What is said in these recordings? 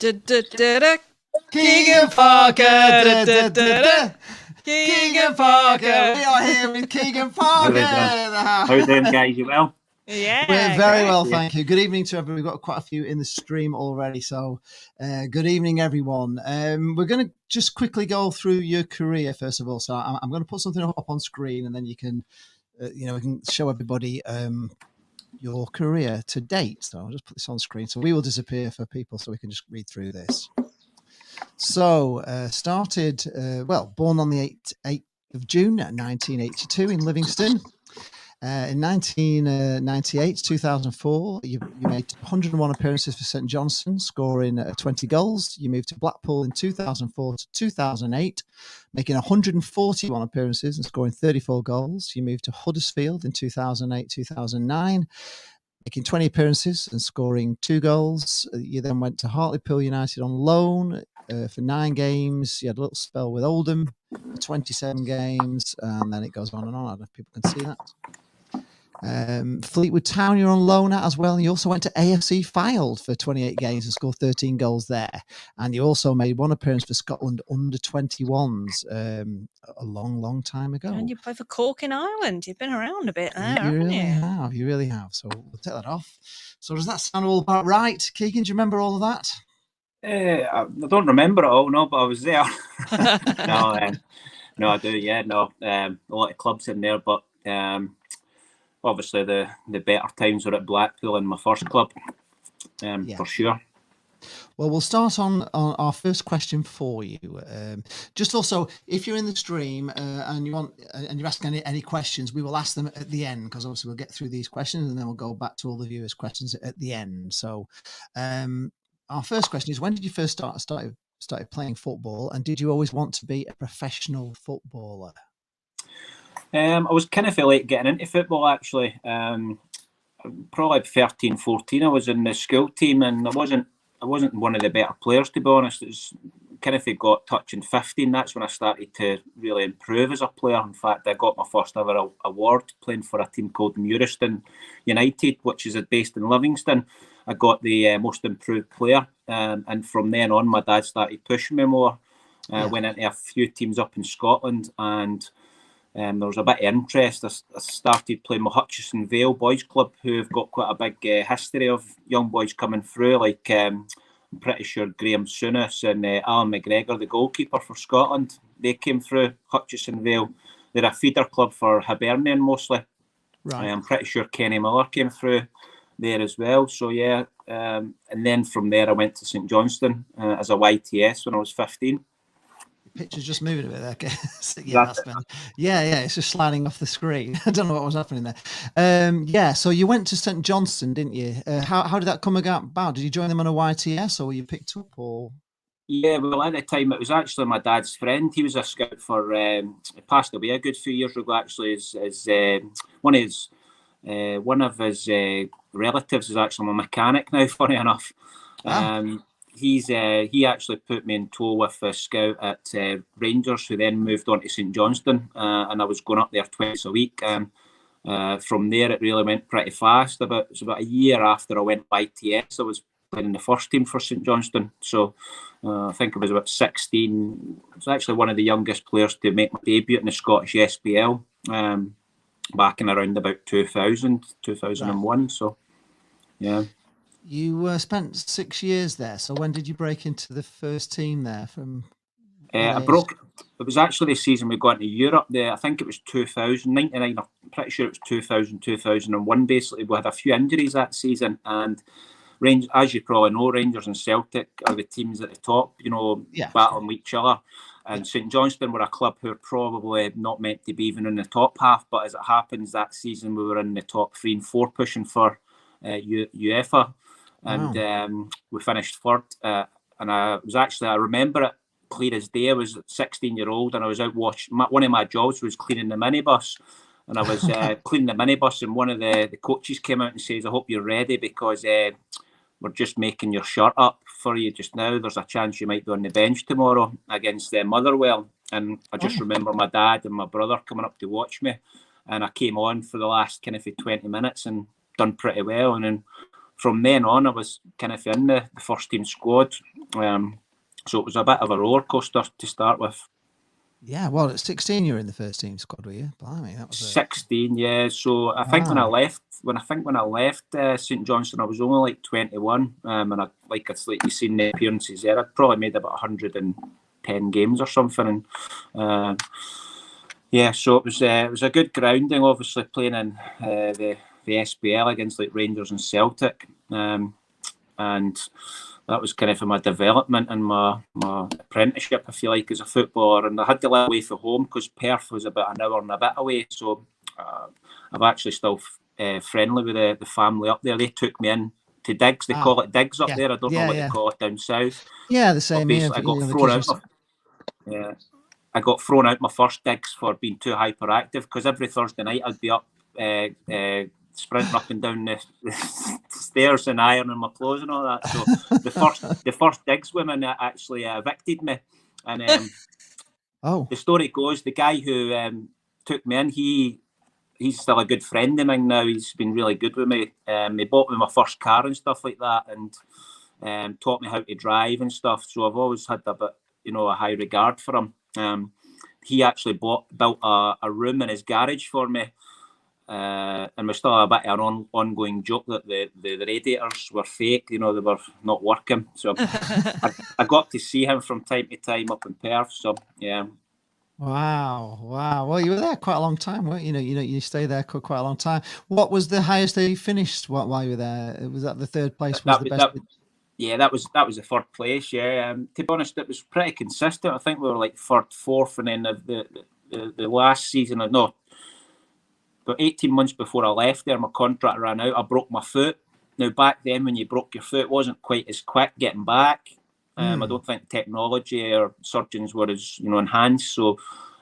Keigan Parker. Keigan Parker. We are here with Keigan Parker. How are you doing, guys? You well? Yeah, we're very well, thank you. Good evening to everyone. We've got quite a few in the stream already, so good evening, everyone. We're going to just quickly go through your career first of all. So I'm going to put something up on screen, and then you can, we can show everybody your career to date. So I'll just put this on screen. So we will disappear for people, so we can just read through this. So started, born on the 8th of June 1982 in Livingston. In 1998, 2004, you made 101 appearances for St Johnstone, scoring 20 goals. You moved to Blackpool in 2004 to 2008, making 141 appearances and scoring 34 goals. You moved to Huddersfield in 2008, 2009, making 20 appearances and scoring 2 goals. You then went to Hartlepool United on loan for 9 games. You had a little spell with Oldham for 27 games, and then it goes on and on. I don't know if people can see that. Fleetwood Town you're on loan at as well, and you also went to AFC Fylde for 28 games and scored 13 goals there, and you also made 1 appearance for Scotland under 21s a long time ago. And you play for Cork in Ireland. You've been around a bit there, haven't you? You really have. So we'll take that off. So does that sound all about right, Keigan? Do you remember all of that? I don't remember it all, no, but I was there. No, I do, yeah, no. A lot of clubs in there, but obviously the better times were at Blackpool in my first club, for sure. Well, we'll start on our first question for you. Just also, if you're in the stream and you're asking any questions, we will ask them at the end, because obviously we'll get through these questions and then we'll go back to all the viewers' questions at the end. So our first question is, when did you first started playing football, and did you always want to be a professional footballer? I was kind of late getting into football, actually. Probably 13, 14. I was in the school team, and I wasn't one of the better players, to be honest. It was kind of got touching 15. That's when I started to really improve as a player. In fact, I got my first ever award playing for a team called Muirston United, which is based in Livingston. I got the most improved player, and from then on, my dad started pushing me more. Went into a few teams up in Scotland, and there was a bit of interest. I started playing with Hutchison Vale Boys Club, who have got quite a big history of young boys coming through. Like I'm pretty sure Graham Souness and Alan McGregor, the goalkeeper for Scotland, they came through Hutchison Vale. They're a feeder club for Hibernian mostly. Right. I'm pretty sure Kenny Miller came through there as well. So yeah, and then from there I went to St Johnstone as a YTS when I was 15. Picture's just moving a bit there. It's just sliding off the screen. I don't know what was happening there. So you went to St Johnstone, didn't you? How did that come about? Did you join them on a YTS, or were you picked up? Or yeah, well, at the time it was actually my dad's friend. He was a scout for. He passed away a good few years ago. Actually, is one of his relatives is actually a mechanic now. Funny enough. He actually put me in tow with a scout at Rangers, who then moved on to St Johnstone, and I was going up there twice a week. From there, it really went pretty fast. It was about a year after I went YTS, I was playing in the first team for St Johnstone. So I think I was about 16. I was actually one of the youngest players to make my debut in the Scottish SPL back in around about 2000, 2001. Right. So, yeah. You spent 6 years there. So when did you break into the first team there? It was actually the season we got into Europe there. I think it was 2099. I'm pretty sure it was 2000, 2001. Basically, we had a few injuries that season, and Rangers, as you probably know, Rangers and Celtic are the teams at the top, battling with each other. And St Johnstone were a club who are probably not meant to be even in the top half, but as it happens, that season we were in the top 3 and 4 pushing for UEFA. And we finished third, and I remember it clear as day. I was 16-year-old, and I was out one of my jobs was cleaning the minibus, and I was cleaning the minibus, and one of the coaches came out and says, "I hope you're ready, because we're just making your shirt up for you just now. There's a chance you might be on the bench tomorrow against Motherwell." And I just remember my dad and my brother coming up to watch me, and I came on for the last kind of 20 minutes and done pretty well, and then from then on, I was kind of in the first team squad. So it was a bit of a roller coaster to start with. Yeah, well, at 16, you were in the first team squad, were you? Blimey, that was 16, yeah. So I think when I left, St Johnstone, I was only like 21, and it's like you seen the appearances there. I'd probably made about 110 games or something, and yeah. So it was a good grounding, obviously playing in the SPL against like Rangers and Celtic, and that was kind of for my development and my apprenticeship, if you like, as a footballer. And I had to live away from home because Perth was about an hour and a bit away. So I'm actually still friendly with the family up there. They took me in to digs. They call it digs up there. I don't know what they call it down south. Yeah, the same here. I got thrown out. I got thrown out my first digs for being too hyperactive, because every Thursday night I'd be up sprinting up and down the stairs and ironing my clothes and all that. So the first digs women actually evicted me, and the story goes, the guy who took me in, he's still a good friend of mine now. He's been really good with me. He bought me my first car and stuff like that, and taught me how to drive and stuff. So I've always had a high regard for him. He actually built a room in his garage for me. And we still have a bit of an ongoing joke that the radiators were fake, they were not working. So I got to see him from time to time up in Perth. So yeah. Wow. Well, you were there quite a long time, weren't you? You stayed there quite a long time. What was the highest that you finished while you were there? Was that the third place? Was the best? That was the third place. Yeah. To be honest, it was pretty consistent. I think we were like third, fourth, and then the last season, about 18 months before I left there, my contract ran out. I broke my foot. Now, back then, when you broke your foot, it wasn't quite as quick getting back. I don't think technology or surgeons were as enhanced. So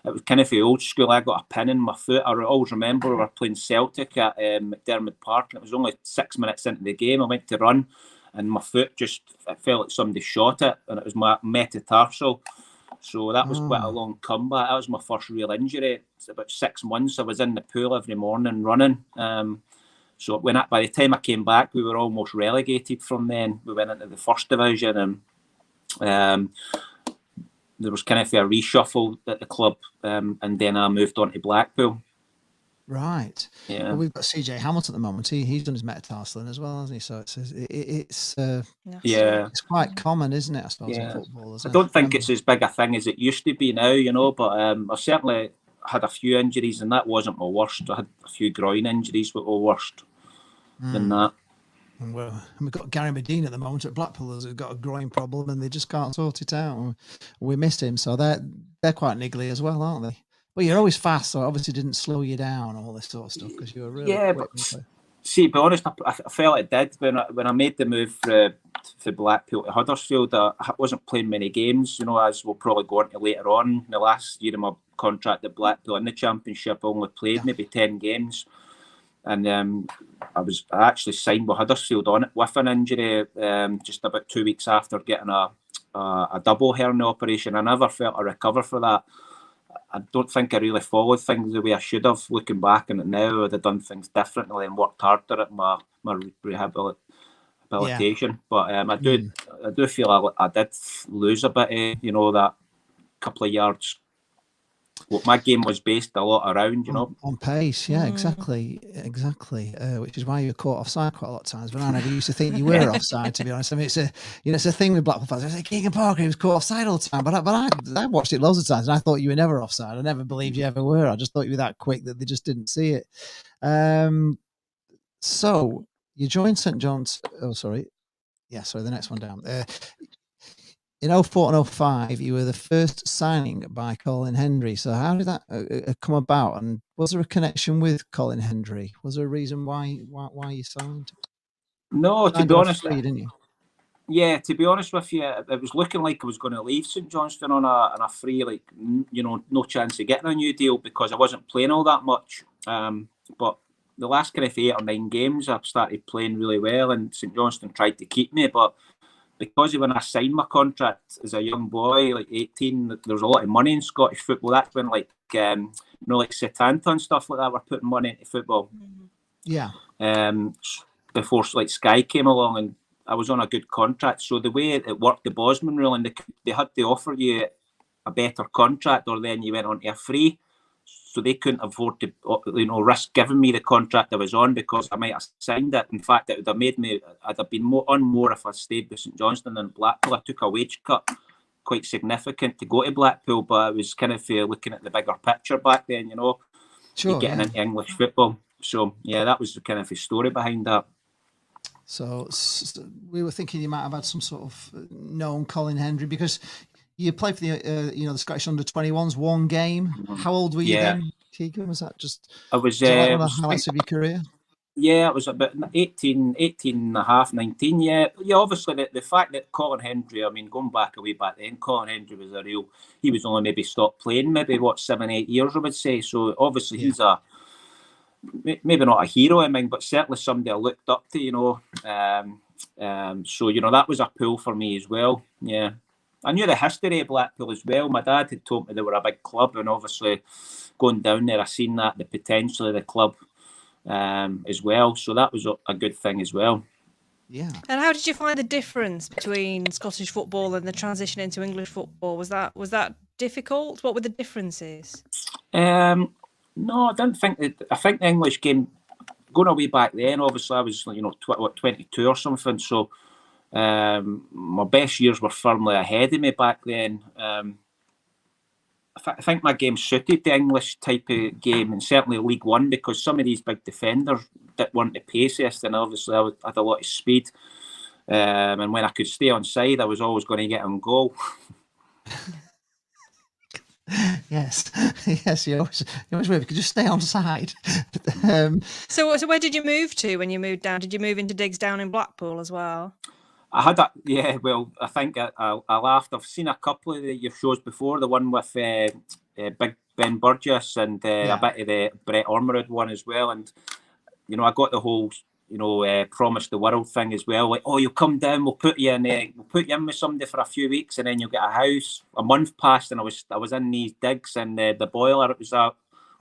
it was kind of the old school. I got a pin in my foot. I always remember we were playing Celtic at McDermott Park, and it was only 6 minutes into the game. I went to run, and my foot it felt like somebody shot it, and it was my metatarsal. So that was quite a long comeback. That was my first real injury. It's about 6 months. I was in the pool every morning running. So by the time I came back, we were almost relegated from then. We went into the first division, and there was kind of a reshuffle at the club, and then I moved on to Blackpool. Right. Yeah. Well, we've got CJ Hamilton at the moment. He's done his metatarsal as well, hasn't he? So it's quite common, isn't it? I suppose in football. I don't think it's as big a thing as it used to be now, but I certainly had a few injuries, and that wasn't my worst. I had a few groin injuries, but were worse than that. And we've got Gary Medina at the moment at Blackpool who's got a groin problem, and they just can't sort it out. We missed him, so they're quite niggly as well, aren't they? Well, you're always fast, so it obviously didn't slow you down, all this sort of stuff, because you were really quick. But see, to be honest, I felt it did when I made the move for Blackpool to Huddersfield. I wasn't playing many games, as we'll probably go into later on. In the last year of my contract at Blackpool in the Championship, I only played maybe 10 games. And I actually signed with Huddersfield on it with an injury just about 2 weeks after getting a double hernia operation. I never felt I recovered for that. I don't think I really followed things the way I should have. Looking back on it now, I'd have done things differently and worked harder at my rehabilitation. Yeah. But I do feel I did lose a bit of, that couple of yards. Well, my game was based a lot around, on pace. Yeah, exactly. Which is why you were caught offside quite a lot of times. But I never used to think you were offside, to be honest. I mean, it's a thing with Blackpool fans. I say Keigan Parker, he was caught offside all the time. But I watched it loads of times, and I thought you were never offside. I never believed you ever were. I just thought you were that quick that they just didn't see it. So you joined St John's. Oh, sorry. Yeah, sorry. The next one down. In 04 and 05, you were the first signing by Colin Hendry. So how did that come about? And was there a connection with Colin Hendry? Was there a reason why you signed? No, to be honest, didn't you? Yeah, to be honest with you, it was looking like I was going to leave St Johnstone on a free, no chance of getting a new deal because I wasn't playing all that much. But the last kind of 8 or 9 games, I've started playing really well, and St Johnstone tried to keep me, but because when I signed my contract as a young boy, like 18, there was a lot of money in Scottish football. That's when like Setanta and stuff like that were putting money into football. Yeah. before like Sky came along, and I was on a good contract. So the way it worked, the Bosman rule, and they had to offer you a better contract, or then you went on to a free. So they couldn't afford to, risk giving me the contract I was on, because I might have signed it. In fact, it would have made me, I'd have been more if I stayed with St Johnstone than Blackpool. I took a wage cut, quite significant, to go to Blackpool, but I was kind of looking at the bigger picture back then, Sure, getting into English football. So yeah, that was the kind of the story behind that. So we were thinking you might have had some sort of known Colin Hendry, because you played for the Scottish under-21s, one game. How old were you then, Keigan? Was that just? I was. One of the highlights of your career. Yeah, it was about 18 and a half, 19. Yeah, obviously the fact that Colin Hendry, I mean, going back a way back then, Colin Hendry was he was only maybe stopped playing, 7-8 years, I would say. So obviously he's maybe not a hero, I mean, but certainly somebody I looked up to, so, that was a pull for me as well. Yeah. I knew the history of Blackpool as well. My dad had told me they were a big club, and obviously going down there, I seen that, the potential of the club as well. So that was a good thing as well. Yeah. And how did you find the difference between Scottish football and the transition into English football? Was that difficult? What were the differences? No, I didn't think that. I think the English game, going away back then, obviously I was 22 or something. So my best years were firmly ahead of me back then. I think my game suited the English type of game, and certainly League One, because some of these big defenders weren't the paciest, and obviously I had a lot of speed. And when I could stay on side, I was always going to get on goal. Yes, you always were. You could just stay on side. So where did you move to when you moved down? Did you move into digs down in Blackpool as well? I had that, yeah. Well, I think I laughed. I've seen a couple of your shows before. The one with Big Ben Burgess and a bit of the Brett Ormerod one as well. And I got the whole promise the world thing as well. Like, oh, you'll come down, we'll put you in with somebody for a few weeks, and then you'll get a house. A month passed, and I was in these digs, and the boiler. It was a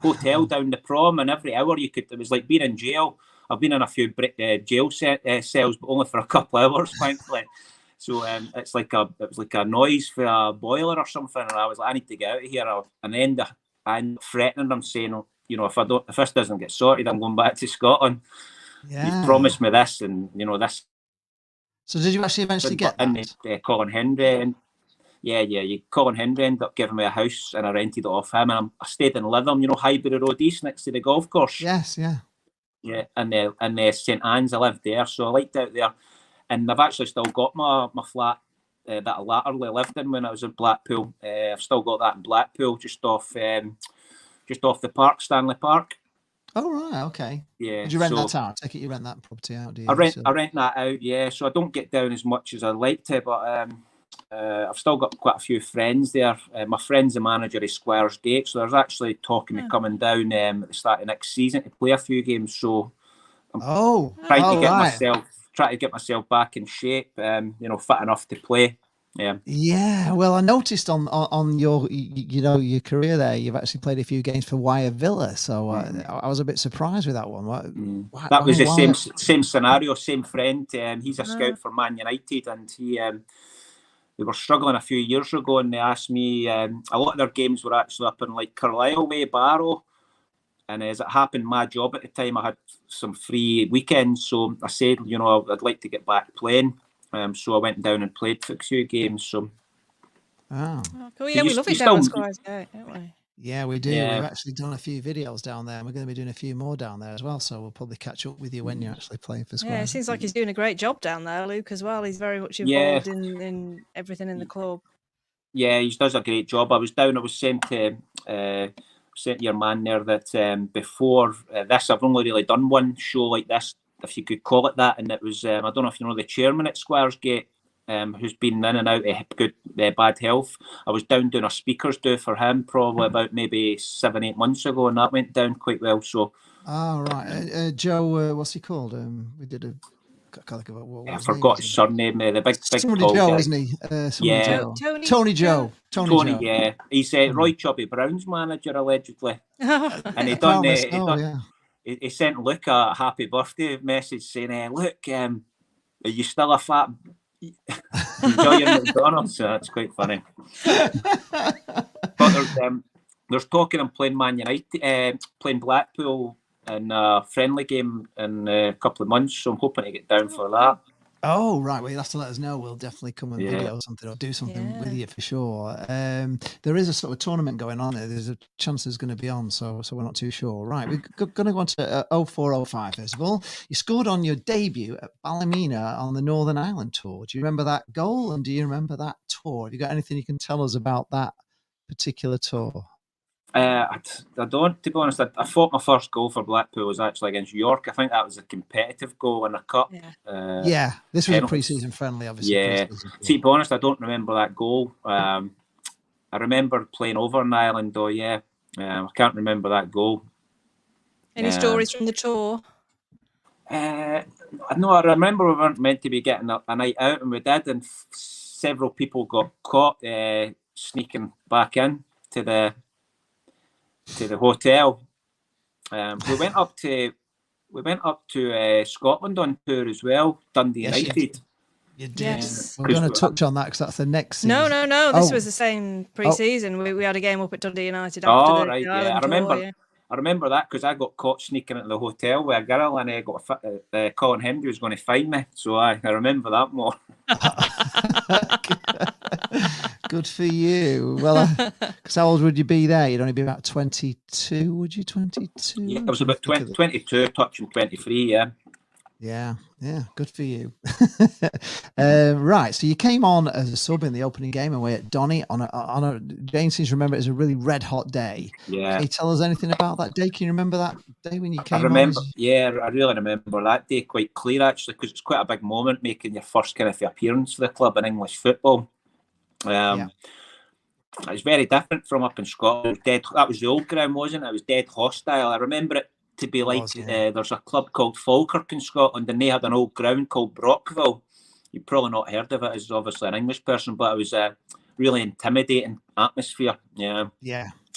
hotel down the prom, and every hour it was like being in jail. I've been in a few jail cells, but only for a couple of hours, thankfully. So it was like a noise for a boiler or something, and I was like, I need to get out of here. And then I'm threatening them, saying, if this doesn't get sorted, I'm going back to Scotland. Yeah. He's promised me this, and this. So did you actually eventually get that? Colin Hendry, and Colin Hendry ended up giving me a house, and I rented it off him, and I stayed in Lytham, Highbury Road East, next to the golf course. Yes, yeah. Yeah, and St Anne's, I lived there, so I liked out there. And I've actually still got my flat that I latterly lived in when I was in Blackpool. I've still got that in Blackpool, just off the park, Stanley Park. Oh right, okay. Yeah. Did you rent that out? I take it you rent that property out, do you? I rent that out, yeah. So I don't get down as much as I'd like to, but I've still got quite a few friends there. My friend's the manager of Squires Gate, so there's actually talk of me coming down at the start of next season to play a few games. So I'm trying to get myself back in shape, fit enough to play. Yeah. Yeah. Well, I noticed on your your career there, you've actually played a few games for Wire Villa, so I was a bit surprised with that one. That was the same scenario, same friend. He's a scout for Man United, and they were struggling a few years ago, and they asked me. A lot of their games were actually up in like Carlisle way, Barrow, and as it happened, my job at the time, I had some free weekends, so I said, I'd like to get back playing. So I went down and played for a few games. So, cool. Yeah, we love it down at Squires Gate, don't we? Yeah, we do. Yeah. We've actually done a few videos down there, and we're going to be doing a few more down there as well. So we'll probably catch up with you when you're actually playing for Squires. Yeah, it seems like he's doing a great job down there, Luke, as well. He's very much involved in everything in the club. Yeah, he does a great job. I was saying to your man there that before this, I've only really done one show like this, if you could call it that, and it was I don't know if you know the chairman at Squires Gate, who's been in and out of bad health. I was down doing a speakers do for him probably about maybe 7-8 months ago, and that went down quite well. So right. Joe, what's he called? We did a I forgot his surname. The big Tony Joe, guy. Isn't he? Yeah, Tony Joe. Tony. Yeah, he's Roy Chubby Brown's manager allegedly, and he done he sent Luke a happy birthday message saying, "Look, are you still a fat? Enjoy your McDonald's." So that's quite funny. But there's talking of playing Man United, playing Blackpool in a friendly game in a couple of months. So I'm hoping to get down for that. Oh, right. Well, you'll have to let us know. We'll definitely come and Yeah. video something or do something with you for sure. There is a sort of tournament going on there. There's a chance there's going to be on, so we're not too sure. Right. We're going to go on to 0405 first of all. You scored on your debut at Ballymena on the Northern Ireland tour. Do you remember that goal? And do you remember that tour? Have you got anything you can tell us about that particular tour? I don't, to be honest. I thought my first goal for Blackpool was actually against York. I think that was a competitive goal in a cup. Yeah, this was a pre-season friendly, obviously. Yeah, to be honest, I don't remember that goal. I remember playing over in Ireland, though. Yeah, I can't remember that goal. Any stories from the tour? No, I remember we weren't meant to be getting a night out, and we did, and several people got caught sneaking back in to the hotel. We went up to Scotland on tour as well, Dundee United. You did. Yes. We're going to touch on that because that's the next season. No. This was the same pre-season. We had a game up at Dundee United after the Ireland tour. I remember that because I got caught sneaking into the hotel with a girl, and Colin Hendry was going to find me. So I remember that more. Good for you. Well, because how old would you be there? You'd only be about 22, would you? 22? Yeah, I was about 22, touching 23, yeah. Yeah, good for you. Right, so you came on as a sub in the opening game away at Donny on a Jane seems to remember it was a really red hot day. Yeah. Can you tell us anything about that day? Can you remember that day when you came on? Yeah, I really remember that day quite clear, actually, because it's quite a big moment, making your first kind of appearance for the club in English football. It's very different from up in Scotland. That was the old ground, wasn't it? It was dead hostile. I remember it to be there's a club called Falkirk in Scotland, and they had an old ground called Brockville. You've probably not heard of it as obviously an English person, but it was a really intimidating atmosphere. Yeah.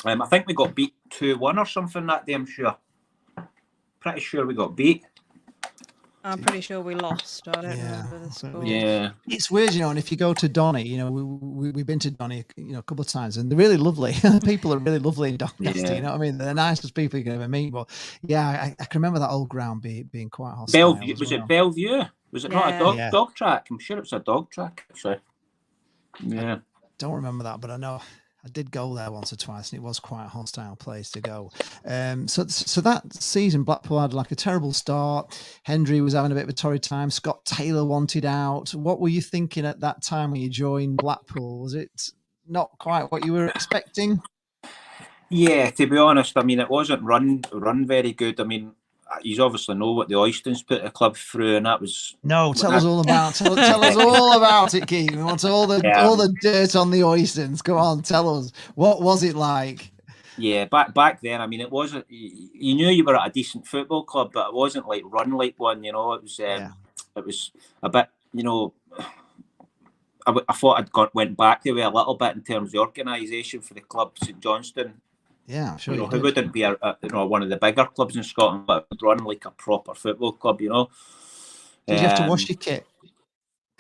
I think we got beat 2-1 or something that day, I'm sure. Pretty sure we got beat. I'm pretty sure we lost. I don't remember the score. Yeah. It's weird, and if you go to Donny, we've been to Donny, a couple of times, and they're really lovely. People are really lovely in Doncaster, you know what I mean? They're the nicest people you can ever meet. But yeah, I can remember that old ground being quite hostile. Bellevue, it Bellevue? Was it not a dog track? I'm sure it was a dog track, actually. Yeah. I don't remember that, but I know I did go there once or twice, and it was quite a hostile place to go. So that season, Blackpool had like a terrible start. Hendry was having a bit of a torrid time. Scott Taylor wanted out. What were you thinking at that time when you joined Blackpool? Was it not quite what you were expecting? Yeah, to be honest, I mean, it wasn't run very good. I mean, you obviously know what the Oystons put the club through, and that was tell us all about tell us all about it, Keigan. We want all the dirt on the Oystons. Come on, tell us, what was it like? Yeah, back then, I mean, it wasn't. You knew you were at a decent football club, but it wasn't like run like one. It was it was a bit. I thought I'd went back the way a little bit in terms of the organisation for the club, St Johnstone. Yeah, I'm sure. It wouldn't be one of the bigger clubs in Scotland, but it would run like a proper football club. Did you have to wash your kit?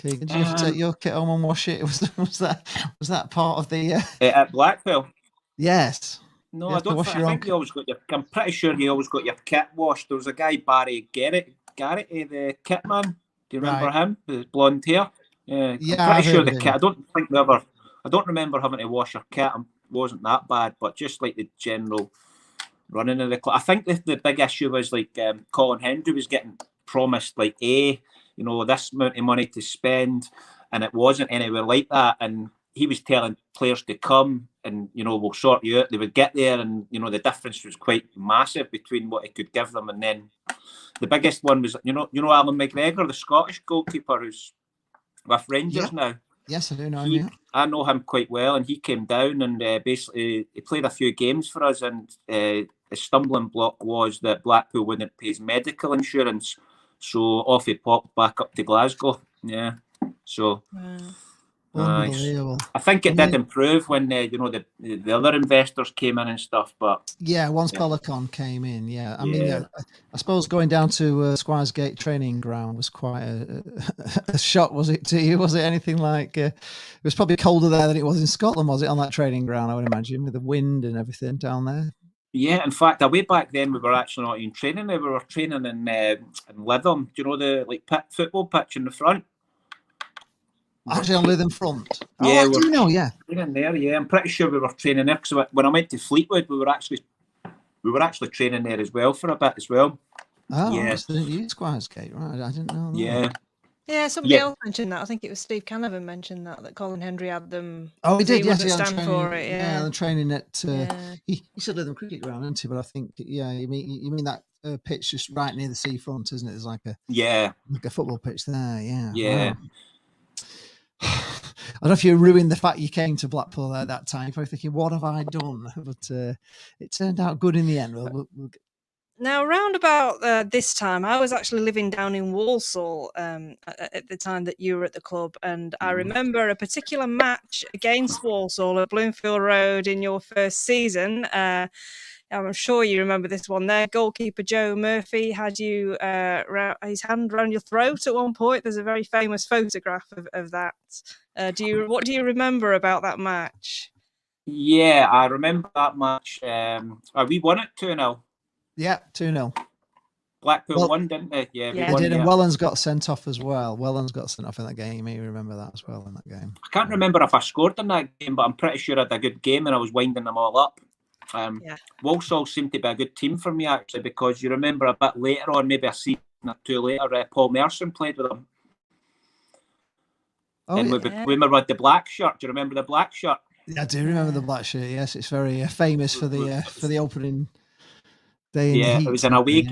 Keigan, did you have to take your kit home and wash it? Was that part of the at Blackpool? Yes. No, I don't. I think you always got your. I'm pretty sure you always got your kit washed. There was a guy, Barry Garrett, the kit man. Do you remember him? The blonde hair. Yeah, I'm pretty sure the kit. I don't remember having to wash your kit. Wasn't that bad, but just like the general running of the club. I think the big issue was like Colin Hendry was getting promised like this amount of money to spend, and it wasn't anywhere like that. And he was telling players to come and we'll sort you out. They would get there, and the difference was quite massive between what he could give them. And then the biggest one was Alan McGregor, the Scottish goalkeeper who's with Rangers now. Yes, I do know him. I know him quite well, and he came down and basically he played a few games for us, and the stumbling block was that Blackpool wouldn't pay his medical insurance, so off he popped back up to Glasgow. Yeah, so Unbelievable. I think it did improve when the other investors came in and stuff. But yeah, once Pelicon came in, I mean, I suppose going down to Squires Gate training ground was quite a shock. Was it to you? Was it anything like? It was probably colder there than it was in Scotland. Was it on that training ground? I would imagine with the wind and everything down there. Yeah, in fact, way back then we were actually not even training. We were training in Lytham. Do you know the football pitch in the front? Actually, on Lytham front. Yeah, I do know. Yeah, training there. Yeah, I'm pretty sure we were training there because when I went to Fleetwood, we were actually training there as well for a bit as well. Oh, yeah. I didn't use Squires Gate, right? I didn't know that. Yeah. Yeah, somebody else mentioned that. I think it was Steve Canavan mentioned that Colin Henry had them. Oh, he did. Yes, he stand for it. Yeah, and training at. He said Lytham Cricket Ground, didn't he? But I think you mean that pitch just right near the seafront, isn't it? There's like a football pitch there. Yeah. Yeah. Wow. I don't know if you ruined the fact you came to Blackpool at that time. You're probably thinking, what have I done? But it turned out good in the end. Now, around about this time, I was actually living down in Walsall at the time that you were at the club. And I remember a particular match against Walsall at Bloomfield Road in your first season. I'm sure you remember this one there. Goalkeeper Joe Murphy had you his hand around your throat at one point. There's a very famous photograph of that. What do you remember about that match? Yeah, I remember that match. We won it 2-0. Yeah, 2-0. Blackpool won, didn't they? Yeah, we won, did. And Wellens got sent off as well. Wellens got sent off in that game. You remember that as well in that game. I can't remember if I scored in that game, but I'm pretty sure I had a good game and I was winding them all up. Walsall seemed to be a good team for me actually, because you remember a bit later on, maybe a season or two later, Paul Merson played with them. And we had the black shirt. Do you remember the black shirt? Yeah, I do remember the black shirt. Yes, it's very famous for the opening day. Yeah, it was an away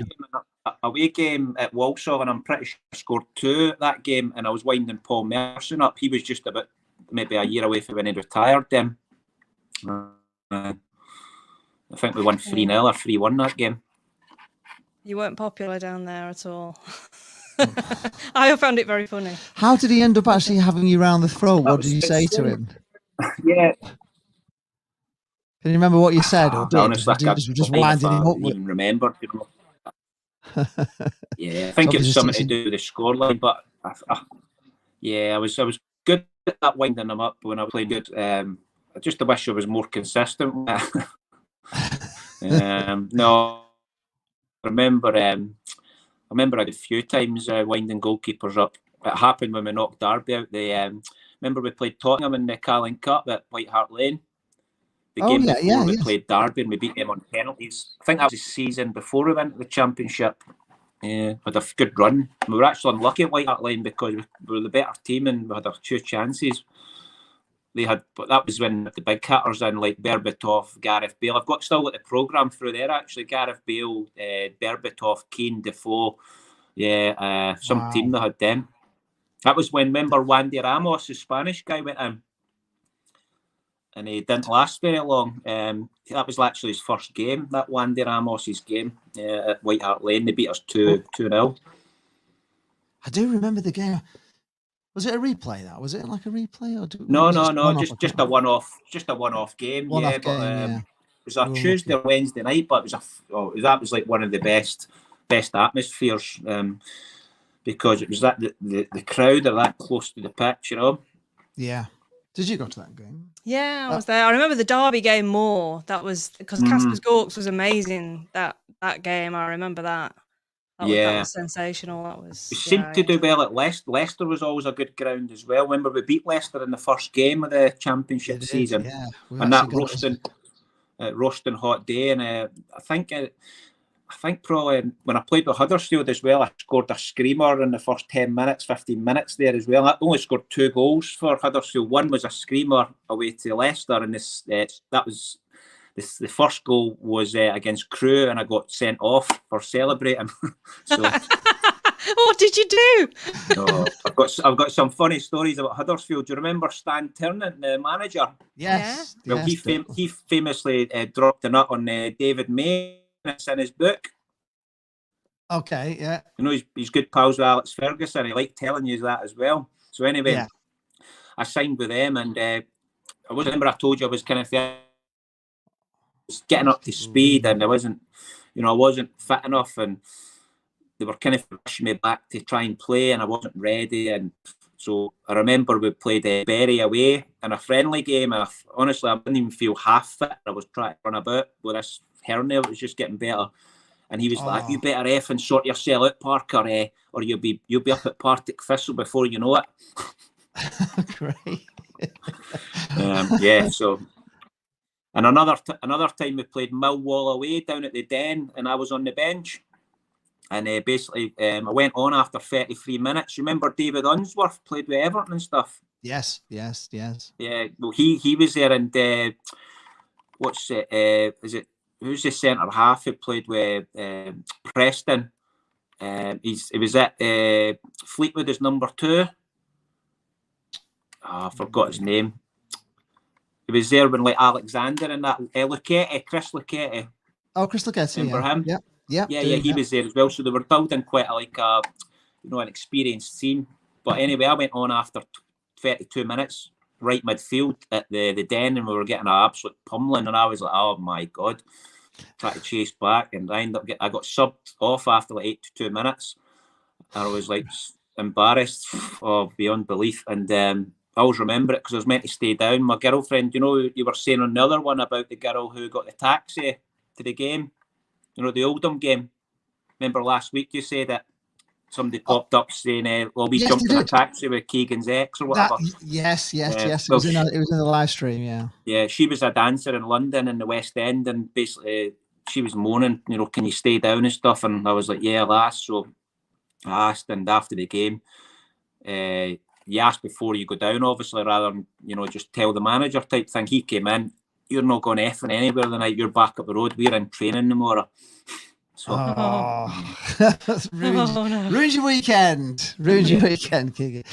game at Walsall, and I'm pretty sure I scored 2 at that game. And I was winding Paul Merson up. He was just about maybe a year away from when he retired. Then. I think we won 3-0 or 3-1 that game. You weren't popular down there at all. I found it very funny. How did he end up actually having you round the throat? What did you say to him? Yeah. Can you remember what you said? Or honestly, just winding him up? I even remember. Yeah, I think it was something to do with the scoreline. But I was good at that winding him up when I played good. I just wish I was more consistent. No, I remember I had a few times winding goalkeepers up. It happened when we knocked Derby out. Remember we played Tottenham in the Carling Cup at White Hart Lane. The game before we played Derby and we beat them on penalties. I think that was the season before we went to the Championship. Yeah, we had a good run. We were actually unlucky at White Hart Lane because we were the better team and we had a few chances. But that was when the big hitters in like Berbatov, Gareth Bale. I've still got the programme through there actually. Gareth Bale, Berbatov, Keane, Defoe. Yeah, some team that had them. That was when, remember, Wandy Ramos, the Spanish guy, went in. And he didn't last very long. That was actually his first game, that Wandy Ramos's game at White Hart Lane. They beat us 2-0. I do remember the game. Was it a replay? That was it like a replay or no, just a one-off game. It was a Tuesday or Wednesday night, but that was like one of the best atmospheres because it was that the crowd are that close to the pitch, you know. Yeah. Did you go to that game? Yeah, I was there. I remember the Derby game more. That was because Casper's Gawks was amazing. That game, I remember that. That was sensational. We seemed to do well at Leicester. Leicester was always a good ground as well. Remember, we beat Leicester in the first game of the Championship season. Yeah, and that roasting hot day. And I think probably when I played with Huddersfield as well, I scored a screamer in the first 10 minutes, 15 minutes there as well. I only scored 2 goals for Huddersfield. One was a screamer away to Leicester, and that was... The first goal was against Crewe, and I got sent off for celebrating. So, what did you do? I've got some funny stories about Huddersfield. Do you remember Stan Tiernan, the manager? Yes. Well, he famously dropped a nut on David May. It's in his book. Okay, yeah. You know, he's good pals with Alex Ferguson. I like telling you that as well. So anyway, I signed with them, and I remember I told you I was kind of getting up to speed, and I wasn't fit enough, and they were kind of rushing me back to try and play, and I wasn't ready. And so I remember we played Bury away in a friendly game, and honestly, I didn't even feel half fit. I was trying to run about with this hernia. It was just getting better. And he was like, "You better effing sort yourself out, Parker, or you'll be up at Partick Thistle before you know it." Great. Yeah. So, and another time we played Millwall away down at the Den, and I was on the bench. And basically, I went on after 33 minutes. You remember David Unsworth played with Everton and stuff? Yes. Yeah. Well, he was there, and what's it? Is it? Who's the centre half who played with Preston? He was at Fleetwood as number 2. I forgot his name. He was there when like Alexander and that Chris Lucchetti. Oh, Chris Lucchetti. Remember him? Yeah. He was there as well. So they were building quite an experienced team. But anyway, I went on after 32 minutes, right midfield at the Den, and we were getting an absolute pummeling. And I was like, oh my God, try to chase back. And I got subbed off after like 82 minutes. And I was like embarrassed beyond belief. And I always remember it because I was meant to stay down. My girlfriend, you were saying on the other one about the girl who got the taxi to the game. The Oldham game. Remember last week you said that somebody popped up saying, we jumped in a taxi with Keigan's ex or whatever. Yes. It was in the live stream, yeah. Yeah, she was a dancer in London in the West End, and basically she was moaning, can you stay down and stuff? And I was like, yeah, lass. So I asked, and after the game, you asked before you go down, obviously, rather than, just tell the manager type thing. He came in. You're not going effing anywhere tonight. You're back up the road. We're in training tomorrow. So, ruins your weekend. Keigan.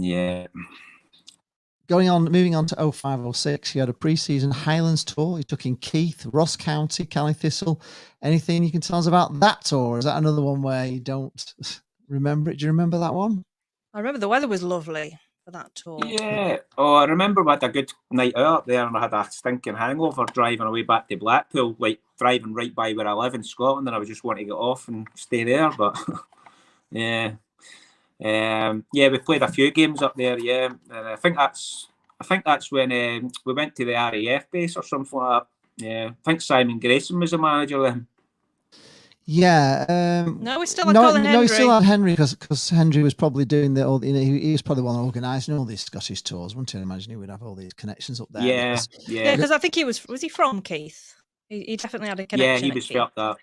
Yeah. Moving on to 05-06, you had a pre-season Highlands tour. You took in Keith, Ross County, Caley Thistle. Anything you can tell us about that tour? Is that another one where you don't remember it? Do you remember that one? I remember the weather was lovely for that tour. Yeah. Oh, I remember we had a good night out up there, and I had a stinking hangover driving away back to Blackpool, like driving right by where I live in Scotland, and I was just wanting to get off and stay there. But yeah. We played a few games up there, yeah. And I think that's when we went to the RAF base or something like that. Yeah. I think Simon Grayson was the manager then. Yeah. No, we still had Colin Henry. No, we still had Henry because Henry was probably doing he was probably the one organising all these Scottish tours, wouldn't you? I imagine he would have all these connections up there. Yeah. Because I think was he from Keith? He definitely had a connection. Yeah, he was felt that.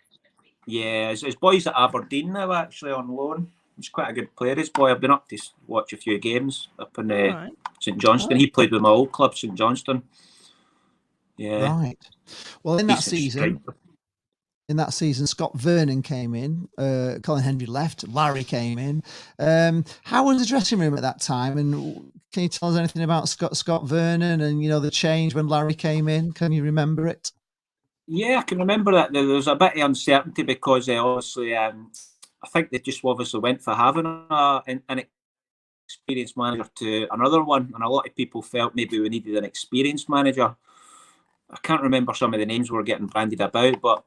Yeah, his boy's at Aberdeen now, actually, on loan. He's quite a good player, his boy. I've been up to watch a few games up in St Johnstone. He played with my old club, St Johnstone. Yeah. Right. Well, in that season, Scott Vernon came in. Colin Henry left. Larry came in. How was the dressing room at that time? And can you tell us anything about Scott Vernon and the change when Larry came in? Can you remember it? Yeah, I can remember that. There was a bit of uncertainty because obviously, I think they just obviously went for having an experienced manager to another one, and a lot of people felt maybe we needed an experienced manager. I can't remember some of the names we were getting bandied about, but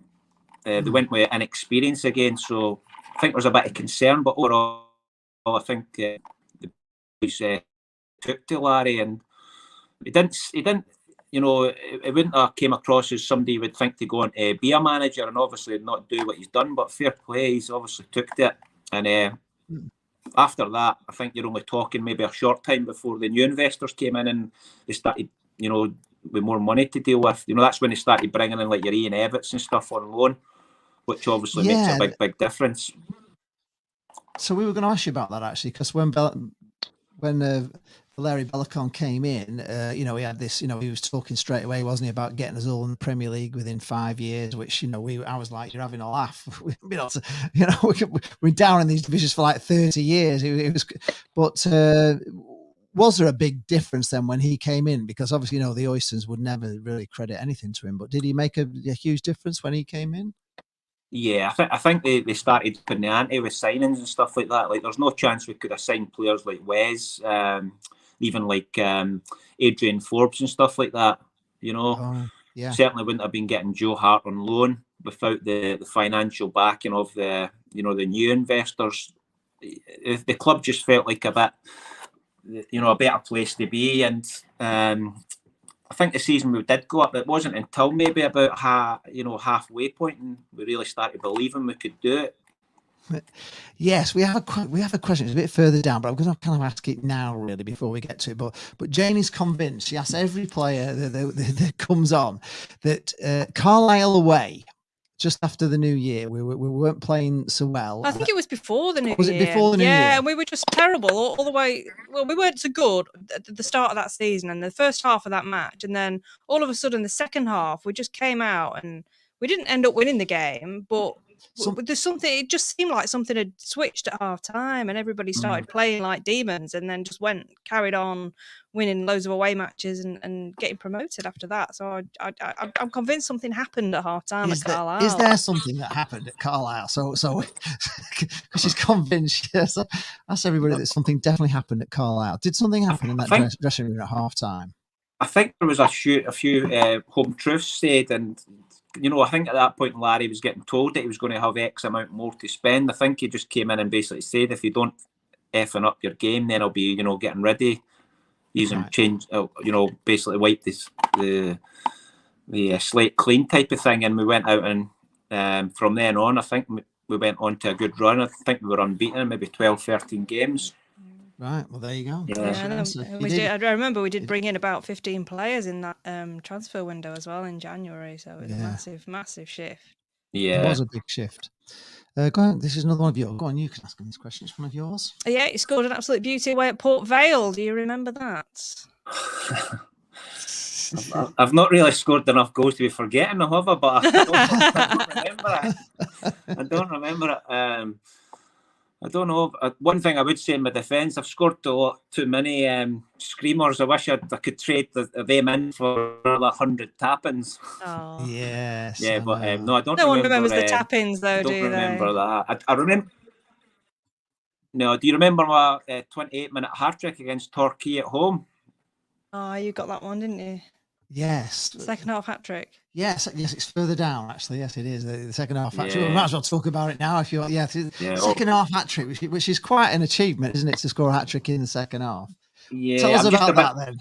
they went with inexperience again. So I think there's a bit of concern, but overall, I think the boys took to Larry, and he didn't. It wouldn't have came across as somebody would think to go on to be a manager and obviously not do what he's done. But fair play, he's obviously took to it. And after that, I think you're only talking maybe a short time before the new investors came in and they started, with more money to deal with. That's when they started bringing in like your Ian Evans and stuff on loan, which obviously makes a big difference. So we were going to ask you about that actually, because when Larry Bellicon came in, he had this, he was talking straight away, wasn't he, about getting us all in the Premier League within 5 years, which, I was like, you're having a laugh. We're down in these divisions for like 30 years. Was there a big difference then when he came in? Because obviously, the Oysters would never really credit anything to him, but did he make a huge difference when he came in? Yeah, I think they started putting the ante with signings and stuff like that. Like, there's no chance we could have signed players like Wes. even like Adrian Forbes and stuff like that. You know, certainly wouldn't have been getting Joe Hart on loan without the financial backing of the new investors. The club just felt like a bit, a better place to be. And I think the season we did go up, it wasn't until maybe about halfway point and we really started believing we could do it. Yes, we have a question. It's a bit further down, but I'm going to kind of ask it now, really, before we get to it. But Jane is convinced. She asks every player that comes on that Carlisle away just after the new year, we weren't playing so well. I think it was before the new year. Was it before the new year? Yeah, and we were just terrible all the way. Well, we weren't so good at the start of that season and the first half of that match, and then all of a sudden the second half we just came out and we didn't end up winning the game, but. There's something. It just seemed like something had switched at half time, and everybody started playing like demons, and then just carried on winning loads of away matches and getting promoted after that. So I'm convinced something happened at half time at Carlisle. Is there something that happened at Carlisle? So she's convinced. Yes, ask everybody that something definitely happened at Carlisle. Did something happen in that dressing room at half time? I think there was a few home truths said, and. I think at that point Larry was getting told that he was going to have X amount more to spend. I think he just came in and basically said, if you don't effing up your game, then I'll be, getting ready. Using change, basically wipe the slate clean type of thing. And we went out and from then on, I think we went on to a good run. I think we were unbeaten in maybe 12, 13 games. Right, well, there you go. I remember we did bring in about 15 players in that transfer window as well in January, so it was a massive shift. Yeah, it was a big shift. Go on, this is another one of yours. Go on, you can ask him this question. It's one of yours. Yeah, he scored an absolute beauty away at Port Vale. Do you remember that? I've not really scored enough goals to be forgetting, however, but I don't remember it. I don't know. One thing I would say in my defence, I've scored too many screamers. I wish I could trade them in for another 100 tap-ins. Oh. Yes. Yeah, but no, I don't remember. No one remembers the tap-ins, though, I don't remember that. I remember. No, do you remember my 28-minute hat-trick against Torquay at home? Oh, you got that one, didn't you? Yes. Second half hat-trick. Yes, it's further down, actually. Yes, it is. The second half hat-trick. We might as well talk about it now if you want. Yeah, second half hat-trick, which is quite an achievement, isn't it, to score a hat-trick in the second half? Yeah. Tell us about that then.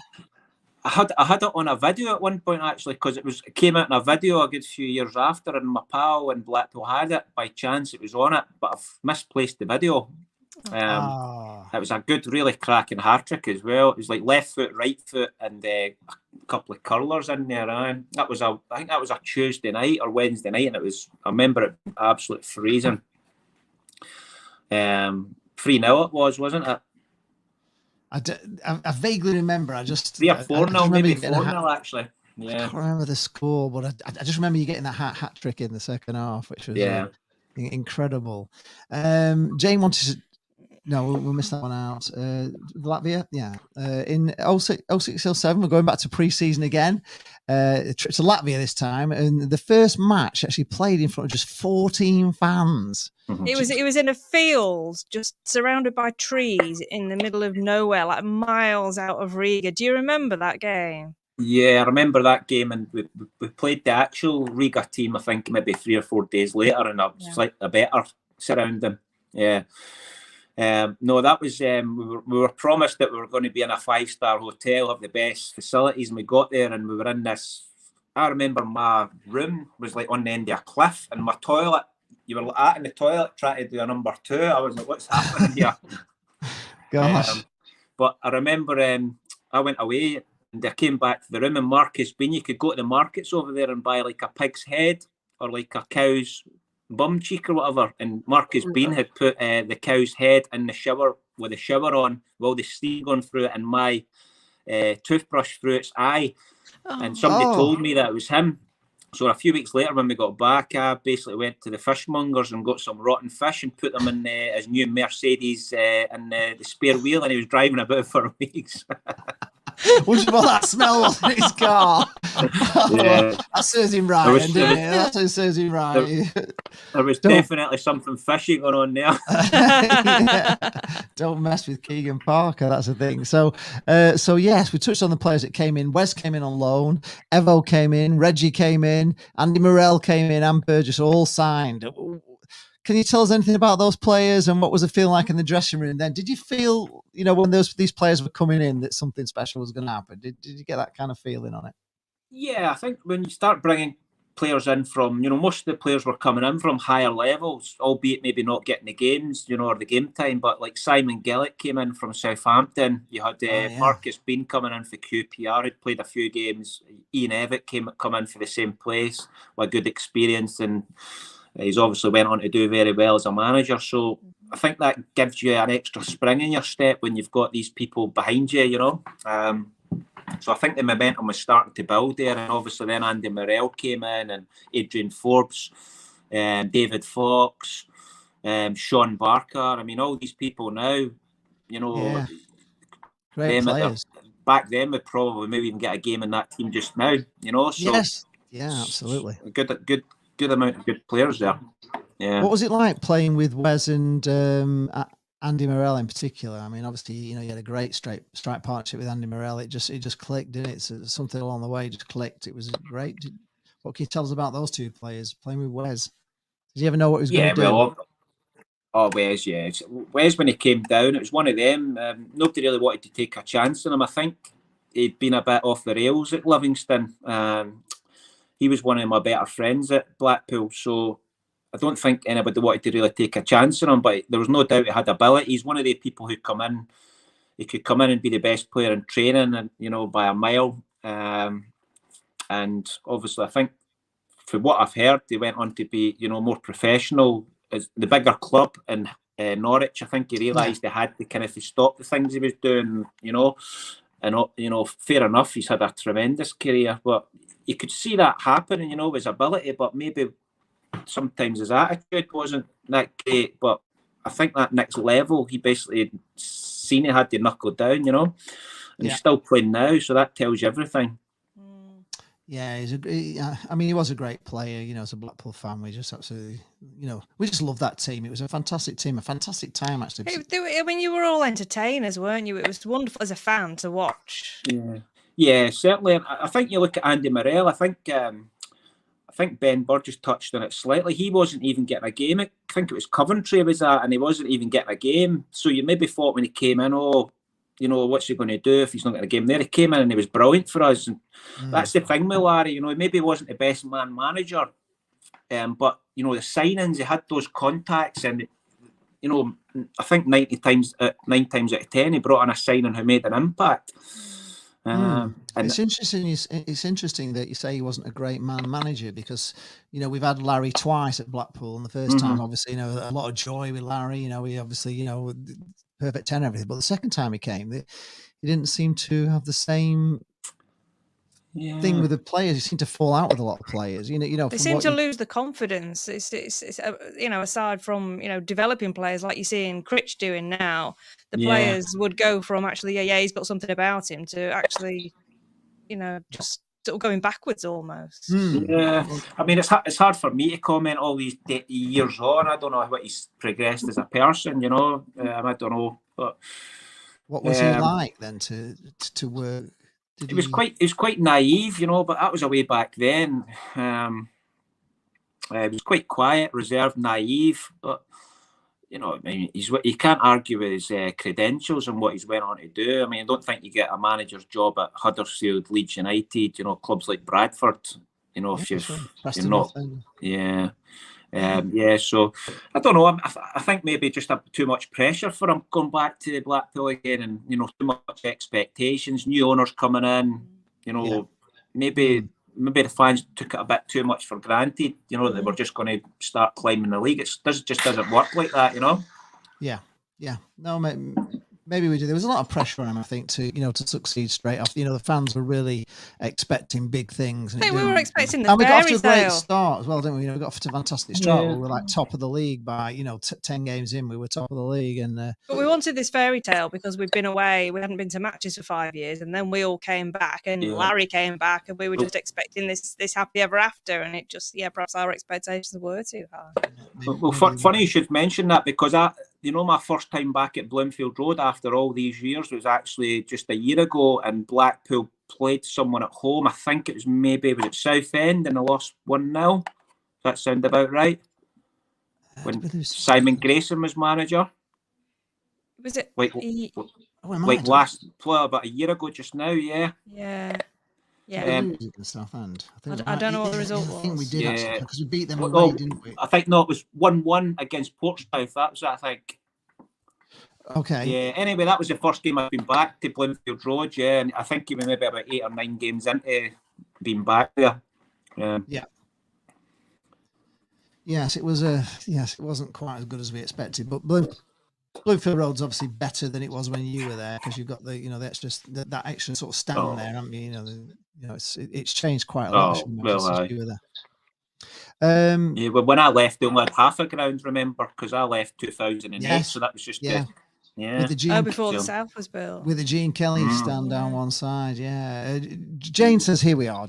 I had it on a video at one point, actually, because it came out in a video a good few years after, and my pal in Blackpool had it. By chance, it was on it, but I've misplaced the video. It was a good, really cracking hat-trick as well. It was like left foot, right foot, and a couple of curlers in there. I think that was a Tuesday night or Wednesday night, and I remember it absolutely freezing. 3-0 it wasn't it? I vaguely remember. I just 3 or 4-0, maybe 4-0 actually. Yeah, I can't remember the score, but I just remember you getting that hat trick in the second half, which was incredible. Jane wanted to. No, we'll miss that one out. Latvia, in 06-07, we're going back to pre-season again. Trip to Latvia this time, and the first match actually played in front of just 14 fans. Mm-hmm. It was in a field, just surrounded by trees in the middle of nowhere, like miles out of Riga. Do you remember that game? Yeah, I remember that game, and we played the actual Riga team, I think, maybe 3 or 4 days later, and a better surrounding. Yeah. No, that was we were promised that we were going to be in a 5-star hotel, have the best facilities, and we got there and we were in this. I remember my room was like on the end of a cliff, and my toilet, you were at in the toilet trying to do a number 2. I was like, what's happening here? Gosh. But I remember I went away and I came back to the room, and Marcus Bean, you could go to the markets over there and buy like a pig's head or like a cow's bum cheek or whatever, and Marcus Bean had put the cow's head in the shower with the shower on, with all the steam going through it, and my toothbrush through its eye. And somebody told me that it was him. So a few weeks later, when we got back, I basically went to the fishmongers and got some rotten fish and put them in his new Mercedes in the spare wheel, and he was driving about for weeks. Wonderful that smell was in his car. Yeah. That serves him right, doesn't it? That's what serves him right. There was definitely something fishy going on there. Yeah. Don't mess with Keigan Parker. That's the thing. So yes, we touched on the players that came in. Wes came in on loan. Evo came in. Reggie came in. Andy Morel came in. And Burgess all signed. Can you tell us anything about those players and what was it feeling like in the dressing room then? Did you feel, when these players were coming in, that something special was going to happen? Did you get that kind of feeling on it? Yeah, I think when you start bringing players in from, most of the players were coming in from higher levels, albeit maybe not getting the games, or the game time. But like Simon Gillick came in from Southampton. You had Marcus Bean coming in for QPR, who'd played a few games. Ian Evatt come in for the same place with good experience, and he's obviously went on to do very well as a manager. So I think that gives you an extra spring in your step when you've got these people behind you, So I think the momentum was starting to build there. And obviously then Andy Morel came in, and Adrian Forbes, David Fox, Sean Barker. I mean, all these people now, great players. Back then we probably maybe even get a game in that team just now, So yes. Yeah, absolutely. Good amount of good players there. Yeah. What was it like playing with Wes and Andy Morel in particular? I mean, obviously, you had a great strike partnership with Andy Morel. It just clicked, didn't it? So something along the way just clicked. It was great. What can you tell us about those two players playing with Wes? Did you ever know what he was going to do? Wes, yeah. Wes, when he came down, it was one of them. Nobody really wanted to take a chance on him. I think he'd been a bit off the rails at Livingston. He was one of my better friends at Blackpool, so I don't think anybody wanted to really take a chance on him, but there was no doubt he had ability. He's one of the people who come in, he could come in and be the best player in training, and by a mile. And obviously, I think from what I've heard, he went on to be, more professional. As the bigger club in Norwich, I think he realised he had to kind of stop the things he was doing, and fair enough, he's had a tremendous career, but you could see that happening, his ability, but maybe sometimes his attitude wasn't that great. But I think that next level, he basically seen he had to knuckle down, and he's still playing now, so that tells you everything. Yeah, he was a great player, as a Blackpool fan. We just absolutely, we just love that team. It was a fantastic team, a fantastic time, actually. I mean, you were all entertainers, weren't you? It was wonderful as a fan to watch. Yeah, certainly. I think you look at Andy Morel, I think Ben Burgess touched on it slightly. He wasn't even getting a game. I think it was Coventry he was at, and he wasn't even getting a game. So you maybe thought when he came in, what's he going to do if he's not getting a game there? He came in and he was brilliant for us. And that's the thing with Larry, he maybe wasn't the best man manager, but, the signings, he had those contacts, and, I think 9 times out of 10, he brought in a signing who made an impact. And it's interesting that you say he wasn't a great man manager, because we've had Larry twice at Blackpool, and the first time obviously a lot of joy with Larry, we obviously perfect 10 and everything, but the second time he came, he didn't seem to have the same thing with the players. He seemed to fall out with a lot of players. They seem to lose the confidence. It's aside from developing players like you see in Critch doing now, the players would go from actually he's got something about him to actually just sort of going backwards almost. Yeah, I mean it's hard for me to comment all these years on. I don't know what he's progressed as a person. I don't know. But what was he like then to work? He was quite naive, but that was a way back then. He was quite quiet, reserved, naive, but I mean, you can't argue with his credentials and what he's went on to do. I mean, I don't think you get a manager's job at Huddersfield, Leeds United, clubs like Bradford, if you're not, so I don't know. I think maybe just too much pressure for him going back to Blackpool again, and too much expectations, new owners coming in. Maybe the fans took it a bit too much for granted. They were just going to start climbing the league. It just doesn't work like that. Yeah. No, Maybe we did. There was a lot of pressure on him, I think, to succeed straight off. The fans were really expecting big things. I think we were expecting the and we got off to fairy a great tale. start as well, didn't we? We got off to a fantastic start. Yeah. We were like top of the league by 10 games in. We were top of the league, and But we wanted this fairy tale because we'd been away. We hadn't been to matches for 5 years, and then we all came back, and Larry came back, and we were just expecting this happy ever after, and it just perhaps our expectations were too high. Well, funny you should mention that, because my first time back at Bloomfield Road after all these years was actually just a year ago, and Blackpool played someone at home. I think it was at Southend, and they lost 1-0. Does that sound about right? When Simon Grayson was manager. Was it like last about a year ago just now? Yeah. Southend. I don't know what the result was. I think we did actually, because we beat them away, didn't we? I think it was 1-1 against Portsmouth. That was it, I think. Okay. Yeah. Anyway, that was the first game I've been back to Bloomfield Road. Yeah, and I think even maybe about 8 or 9 games into being back there. Yeah. Yes, it was. It wasn't quite as good as we expected, but Bloomfield Road's obviously better than it was when you were there, because you've got the the extra that extra sort of stand there, haven't you? It's changed quite a lot since you were there. When I left, they only had half a ground. Remember, because I left 2008, so that was just with the Gene, before the South was built. With the Gene Kelly stand down one side, Jane says, here we are.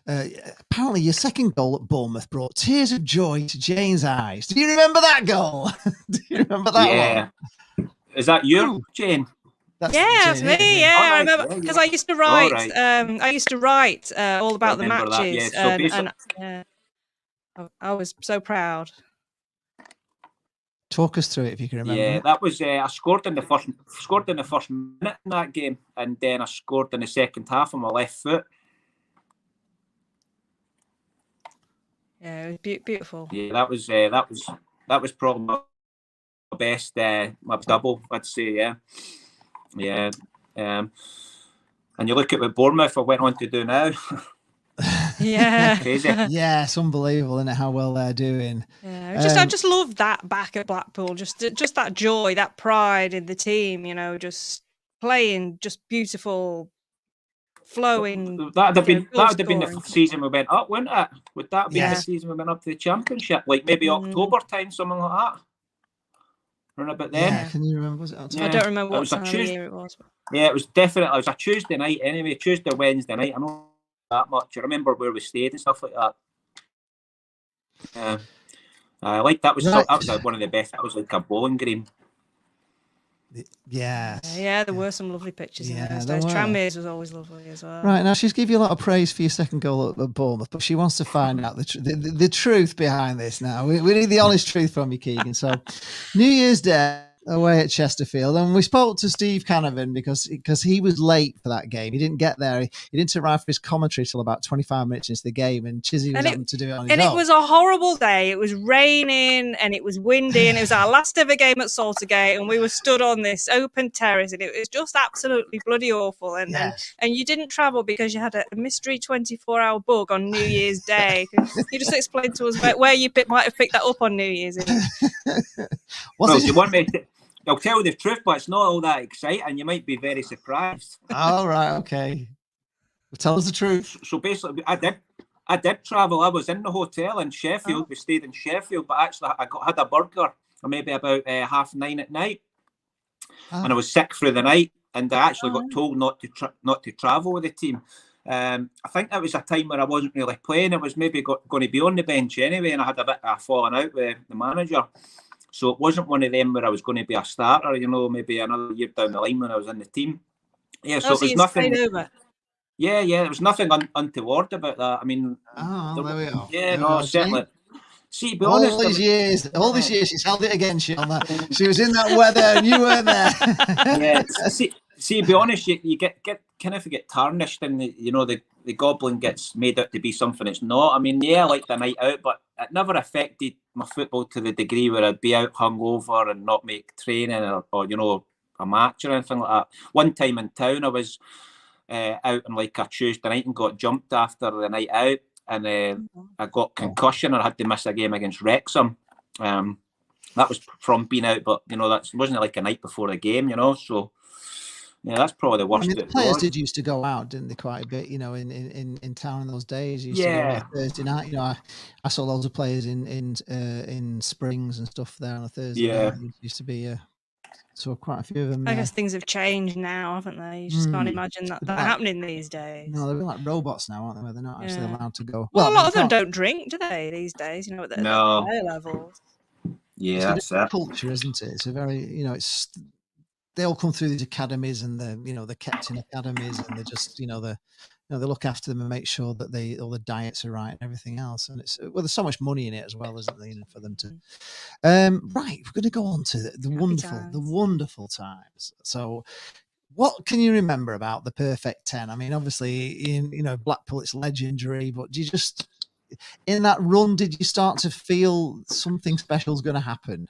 Apparently your second goal at Bournemouth brought tears of joy to Jane's eyes. Do you remember that goal? Do you remember that one? Is that you, Jane? That's me. Yeah, I remember, because I used to write. I used to write all about the matches, and I was so proud. Talk us through it if you can remember. Yeah, that was I scored in the first minute in that game, and then I scored in the second half on my left foot. Yeah, it was beautiful. Yeah, that was probably my best, my double, I'd say. Yeah. And you look at what Bournemouth I went on to do now. Yeah. Crazy. Yeah, it's unbelievable, isn't it, how well they're doing. Yeah, I just love that back at Blackpool. Just that joy, that pride in the team, just playing just beautiful, flowing. That'd have been the season we went up, wouldn't it? Would that be the season we went up to the Championship? Like maybe October time, something like that. Around about then. Yeah, can you remember? Was it October? I don't remember what time of year it was. Yeah, it was a Tuesday night anyway, Tuesday or Wednesday night. I know that much. I remember where we stayed and stuff like that. That was one of the best. That was like a bowling green. Yes. Yeah, there were some lovely pictures in those days. Tranmere's was always lovely as well. Right, now she's give you a lot of praise for your second goal at Bournemouth, but she wants to find out the truth behind this now. We need the honest truth from you, Keigan. So, New Year's Day away at Chesterfield, and we spoke to Steve Canavan because he was late for that game. He didn't get there. He didn't arrive for his commentary till about 25 minutes into the game, and Chizzy was having to do it on his own. And it was a horrible day. It was raining and it was windy, and it was our last ever game at Saltergate, and we were stood on this open terrace, and it was just absolutely bloody awful. And you didn't travel because you had a mystery 24-hour bug on New Year's Day. You just explained to us where you might have picked that up on New Year's Eve. You want me to... I'll tell you the truth, but it's not all that exciting. You might be very surprised. All right, okay. Well, tell us the truth. So basically, I did travel. I was in the hotel in Sheffield. We stayed in Sheffield, but actually I had a burger maybe about 9:30 at night, and I was sick through the night. And I actually got told not to travel with the team. I think that was a time where I wasn't really playing. I was maybe going to be on the bench anyway, and I had a bit of a falling out with the manager. So it wasn't one of them where I was going to be a starter, maybe another year down the line when I was in the team. Yeah, so it was nothing. Yeah, there was nothing untoward about that. I mean, there we are. Yeah, certainly. See, be all honest, all these years, she's held it against you on that. She was in that weather and you weren't there. Yeah, see, be honest, you get kind of get tarnished, and the goblin gets made out to be something it's not. I mean, I like the night out, but it never affected my football to the degree where I'd be out hungover and not make training or a match or anything like that. One time in town, I was out on like a Tuesday night and got jumped after the night out, and I got concussion and I had to miss a game against Wrexham. that was from being out, but that wasn't like a night before the game, so yeah, that's probably the worst. I mean, the players did used to go out, didn't they, quite a bit, in town in those days. Used to go on a Thursday night. I saw loads of players in Springs and stuff there on a Thursday night. It used to be saw quite a few of them. I guess things have changed now, haven't they? You just can't imagine that happening these days. No, they're like robots now, aren't they? Where they're not actually allowed to go. Well, a lot of them don't drink, do they, these days? At the higher levels. Yeah, it's a culture, isn't it? It's a very, it's they all come through these academies, and they're kept in academies, and they just, they look after them and make sure that all the diets are right and everything else. And there's so much money in it as well, isn't there? For them to. Right, we're going to go on to the wonderful times. So, what can you remember about the perfect 10? I mean, obviously, in Blackpool, it's legendary. But do you just in that run, did you start to feel something special is going to happen?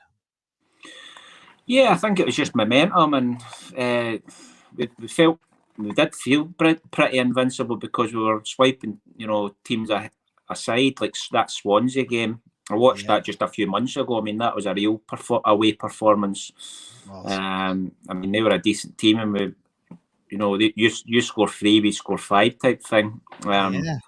Yeah, I think it was just momentum, and we did feel pretty invincible because we were swiping, teams aside, like that Swansea game. I watched that just a few months ago. I mean, that was a real away performance. I mean, they were a decent team, and we, you score 3, we score 5 type thing. To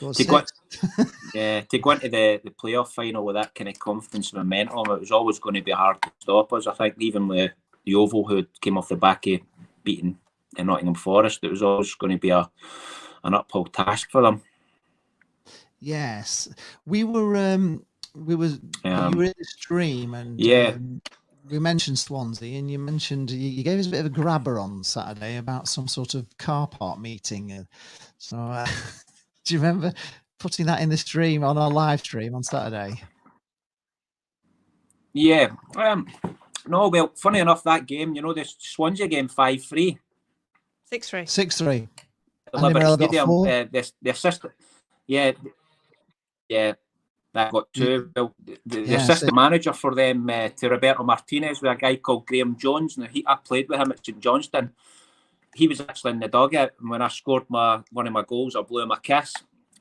go into the playoff final with that kind of confidence and momentum, it was always going to be hard to stop us. I think even with the Oval, who came off the back of beating Nottingham Forest, it was always going to be an uphill task for them. Yes, you were in the stream, and we mentioned Swansea, and you mentioned you gave us a bit of a grabber on Saturday about some sort of car park meeting. So, do you remember putting that in the stream on our live stream on Saturday? Yeah. No, well, funny enough, that game, the Swansea game 5-3. 6-3. 6-3. Liberty Stadium. The assistant. Yeah, that got 2. Well, the assistant manager for them, to Roberto Martinez, with a guy called Graham Jones. Now, I played with him at St Johnstone. He was actually in the dugout, and when I scored one of my goals, I blew him a kiss.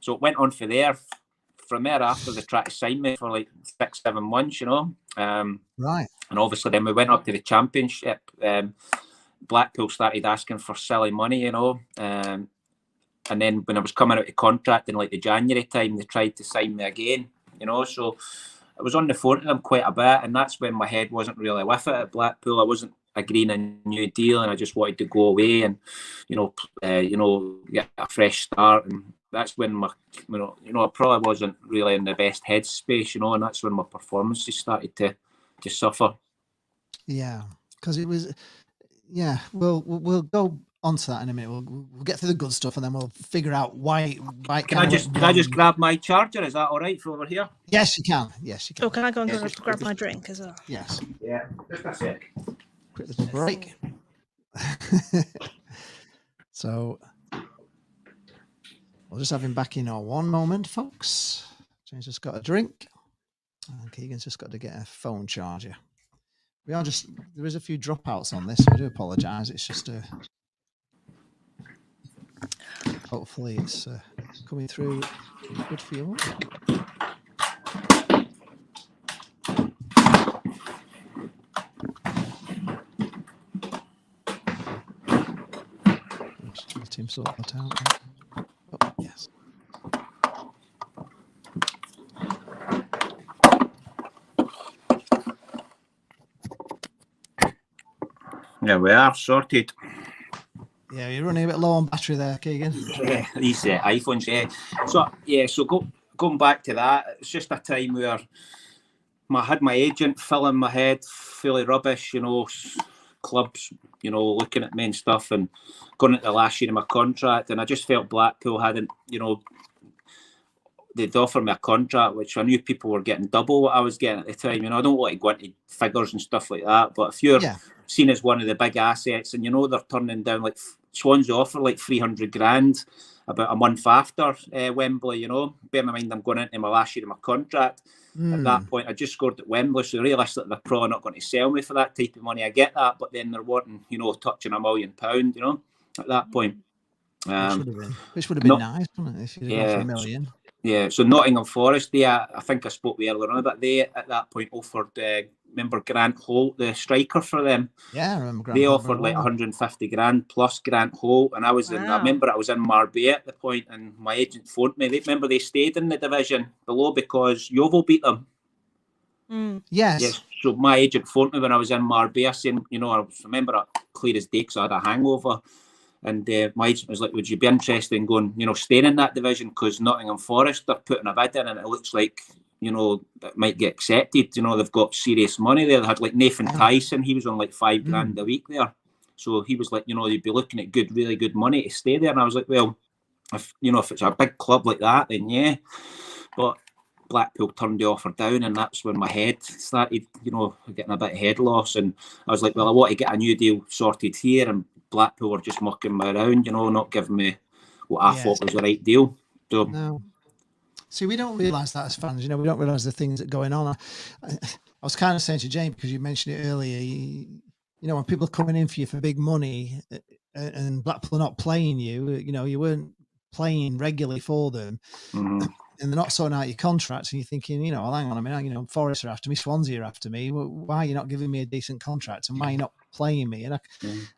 So it went on for there. From there, after they tried to sign me for like 6-7 months, Right. And obviously, then we went up to the Championship. Blackpool started asking for silly money, and then when I was coming out of contract in like the January time, they tried to sign me again, So I was on the phone to them quite a bit, and that's when my head wasn't really with it at Blackpool. I wasn't agreeing a new deal, and I just wanted to go away and, get a fresh start. And that's when I probably wasn't really in the best headspace, and that's when my performances started to suffer. Yeah, because it was. Yeah, we'll go onto that in a minute. We'll get through the good stuff, and then we'll figure out why. Can I just grab my charger? Is that all right for over here? Yes, you can. Oh, can I go and grab my drink as well? Yes. Yeah, just a sec. Quick little break. So we'll just have him back in our one moment, folks. James just got a drink, and Keigan's just got to get a phone charger. There is a few dropouts on this, so I do apologise. It's just hopefully it's coming through good for you. Let him sort that out. Oh, yes. Yeah, we are sorted. Yeah, you're running a bit low on battery there, Keigan. Yeah, these iPhones, So going back to that, it's just a time where I had my agent filling my head fully rubbish, clubs, looking at me and stuff, and going into the last year of my contract, and I just felt Blackpool hadn't, they'd offer me a contract, which I knew people were getting double what I was getting at the time. I don't want to go into figures and stuff like that, but if you're seen as one of the big assets, and they're turning down, like Swansea offer like 300 grand about a month after Wembley, bearing in mind I'm going into my last year of my contract. At that point, I just scored at Wembley, so realistically they're probably not going to sell me for that type of money. I get that, but then they're wanting, touching £1 million, at that point. Which would have been nice, wouldn't it, if you'd gone for £1 million? Yeah, so Nottingham Forest, I think I spoke with earlier on about, they at that point offered, remember Grant Holt, the striker for them? Yeah, I remember Grant They Holt offered very like well. 150 grand plus Grant Holt, and I Wow. remember I was in Marbella at the point, and my agent phoned me. Remember they stayed in the division below because Yeovil beat them. Yes. So my agent phoned me when I was in Marbella saying, I remember it clear as day because I had a hangover. And my agent was like, would you be interested in going, staying in that division? Because Nottingham Forest are putting a bid in and it looks like, that might get accepted. They've got serious money there. They had like Nathan Tyson. He was on like $5 grand a week there. So he was like, you'd be looking at really good money to stay there. And I was like, well, if it's a big club like that, then yeah. But Blackpool turned the offer down, and that's when my head started, getting a bit of head loss. And I was like, well, I want to get a new deal sorted here, and Blackpool were just mucking me around, not giving me what I thought was the right deal. So no. See, we don't realise that as fans, we don't realise the things that are going on. I was kind of saying to Jane, because you mentioned it earlier, when people are coming in for you for big money and Blackpool are not playing you, you weren't playing regularly for them. Mm-hmm. And they're not sorting out your contracts, and you're thinking, hang on a minute, Forest are after me, Swansea are after me. Why are you not giving me a decent contract, and why are you not playing me? And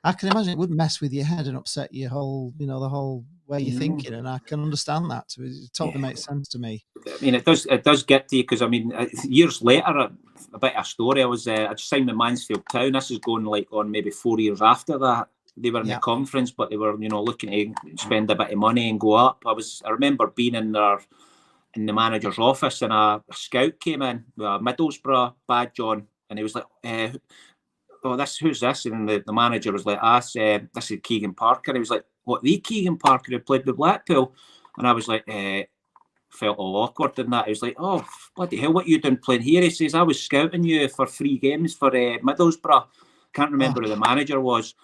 I can imagine it would mess with your head and upset your whole, the whole way you're thinking, and I can understand that. So it totally makes sense to me. I mean, it does get to you because years later, a bit of a story. I just signed with Mansfield Town. This is going like on maybe 4 years after that. They were in the conference, but they were, looking to spend a bit of money and go up. I remember being in the manager's office, and a scout came in with a Middlesbrough badge on, and he was like, who's this? And the manager was like, this is Keigan Parker. And he was like, what, the Keigan Parker who played with Blackpool? And I was like, felt all awkward in that. He was like, oh, bloody hell, what are you doing playing here? He says, I was scouting you for 3 games for Middlesbrough. Can't remember who the manager was.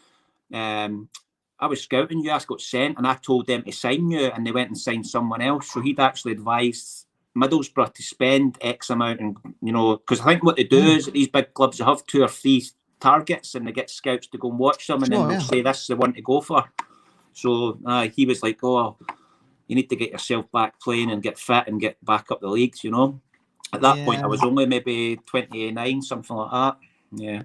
I was scouting you, I got sent, and I told them to sign you, and they went and signed someone else. So he'd actually advised Middlesbrough to spend X amount, and because I think what they do is at these big clubs, they have 2 or 3 targets, and they get scouts to go and watch them, and then they'll say this is the one to go for. So he was like, oh, you need to get yourself back playing and get fit and get back up the leagues. At that point, I was only maybe 29, something like that. Yeah.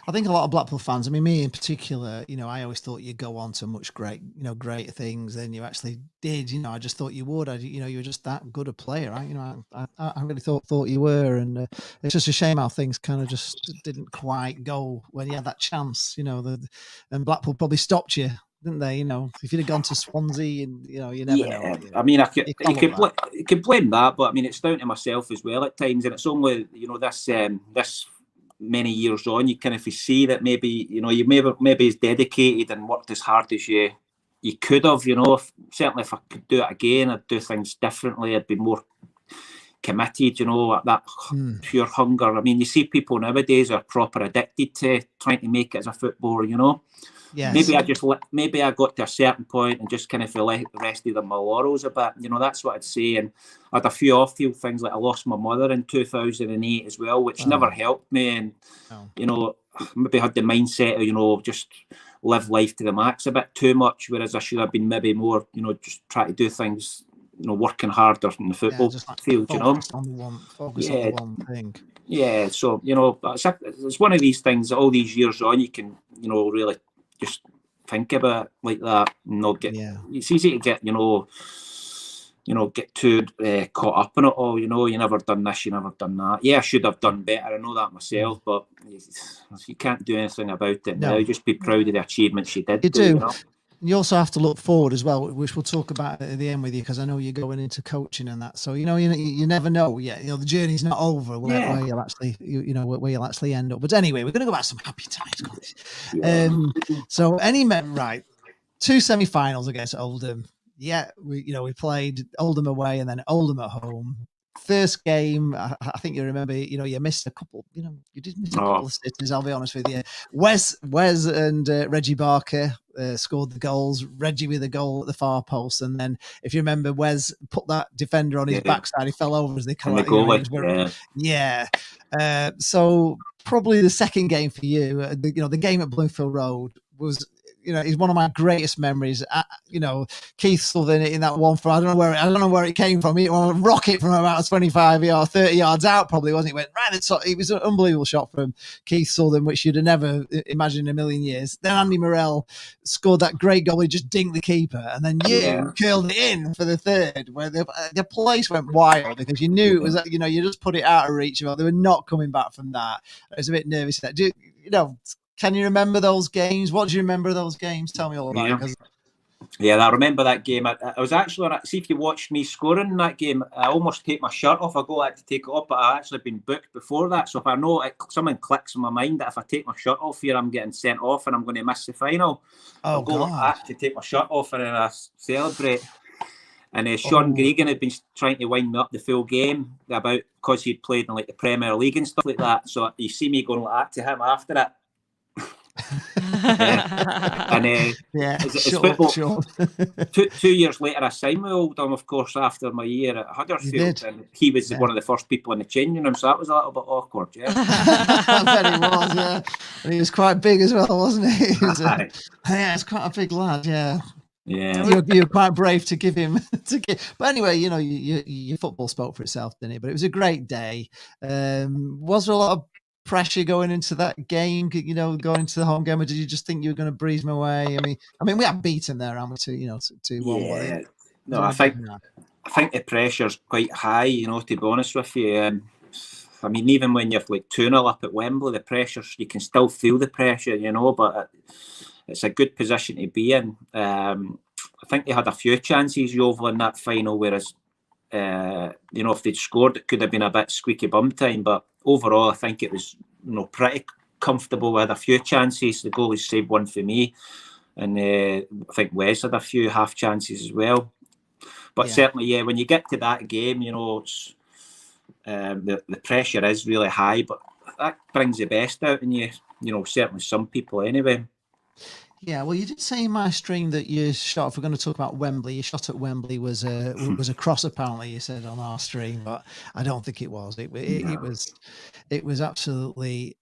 I think a lot of Blackpool fans, I mean, me in particular, I always thought you'd go on to much greater things than you actually did. I just thought you would. You were just that good a player. I really thought you were, and it's just a shame how things kind of just didn't quite go when you had that chance. And Blackpool probably stopped you, didn't they? If you'd have gone to Swansea, and you never know. I mean, you could blame that, but I mean, it's down to myself as well at times, and it's only this many years on, you kind of see that maybe you maybe as dedicated and worked as hard as you could have. Certainly if I could do it again, I'd do things differently. I'd be more committed. That pure hunger. I mean, you see people nowadays are proper addicted to trying to make it as a footballer. Yes. Maybe I got to a certain point and just kind of feel like rested on my laurels a bit. That's what I'd say. And I had a few off-field things, like I lost my mother in 2008 as well, which never helped me. And maybe had the mindset of just live life to the max a bit too much, whereas I should have been maybe more, just try to do things, working harder in the football field. Focus on the one thing. Yeah, so it's one of these things that all these years on, you can really just think about it like that, and not get. It's easy to get get too caught up in it all. You never done this, you never done that. Yeah, I should have done better. I know that myself, but you can't do anything about it now. Just be proud of the achievements you did. You do. You also have to look forward as well, which we'll talk about at the end with you, because I know you're going into coaching and that. So you never know. The journey's not over where you'll actually where you'll actually end up. But anyway, we're going to go back to some happy times. So right, 2 semi-finals against Oldham. Yeah, we played Oldham away and then Oldham at home. First game, I think you remember, you missed a couple, you did miss a couple of sitters, I'll be honest with you. Wes and Reggie Barker scored the goals, Reggie with a goal at the far post, and then if you remember, Wes put that defender on his backside, he fell over as they come out. So probably the second game for you, the game at Bloomfield Road was, he's one of my greatest memories. Keith Southern in that one for I don't know where it came from. It was a rocket from about 25 yards, 30 yards out, probably wasn't it? Went right at the top. It was an unbelievable shot from Keith Southern, which you'd have never imagined in a million years. Then Andy Morrell scored that great goal. He just dinged the keeper, and then you curled it in for the third, where the place went wild because you knew it was. You just put it out of reach. They were not coming back from that. I was a bit nervous. Can you remember those games? What do you remember of those games? Tell me all about it. Yeah, I remember that game. I was actually on. See if you watched me scoring in that game. I almost take my shirt off. I had to take it off, but I actually been booked before that. So if I know something clicks in my mind that if I take my shirt off here, I'm getting sent off and I'm going to miss the final. I'll go like that to take my shirt off and then I celebrate. And Sean Keigan had been trying to wind me up the full game about because he'd played in like the Premier League and stuff like that. So you see me going like that to him after it. It's football. Sure. 2 years later, I signed with Oldham, of course, after my year at Huddersfield, and he was one of the first people in the changing room, so that was a little bit awkward. Yeah, I bet he was. Yeah, and he was quite big as well, wasn't he? It's quite a big lad. Yeah. Yeah, you're quite brave to give him but anyway, your football spoke for itself, didn't it? But it was a great day. Was there a lot of pressure going into that game, going into the home game, or did you just think you were going to breeze them away? I mean, we have beaten there, haven't we? 2-1. Yeah. No, I think the pressure's quite high. To be honest with you, I mean, even when you're like 2-0 up at Wembley, the pressure you can still feel the pressure, but it's a good position to be in. I think they had a few chances, Yeovil, in that final, whereas if they'd scored, it could have been a bit squeaky bum time. But overall, I think it was pretty comfortable. We had a few chances. The goalie saved one for me, and I think Wes had a few half chances as well. But certainly, when you get to that game, it's, the pressure is really high. But that brings the best out in you. Certainly some people anyway. Yeah, well, you did say in my stream that your shot, if we're going to talk about Wembley, your shot at Wembley was a cross, apparently, you said on our stream, but I don't think it was. It was absolutely,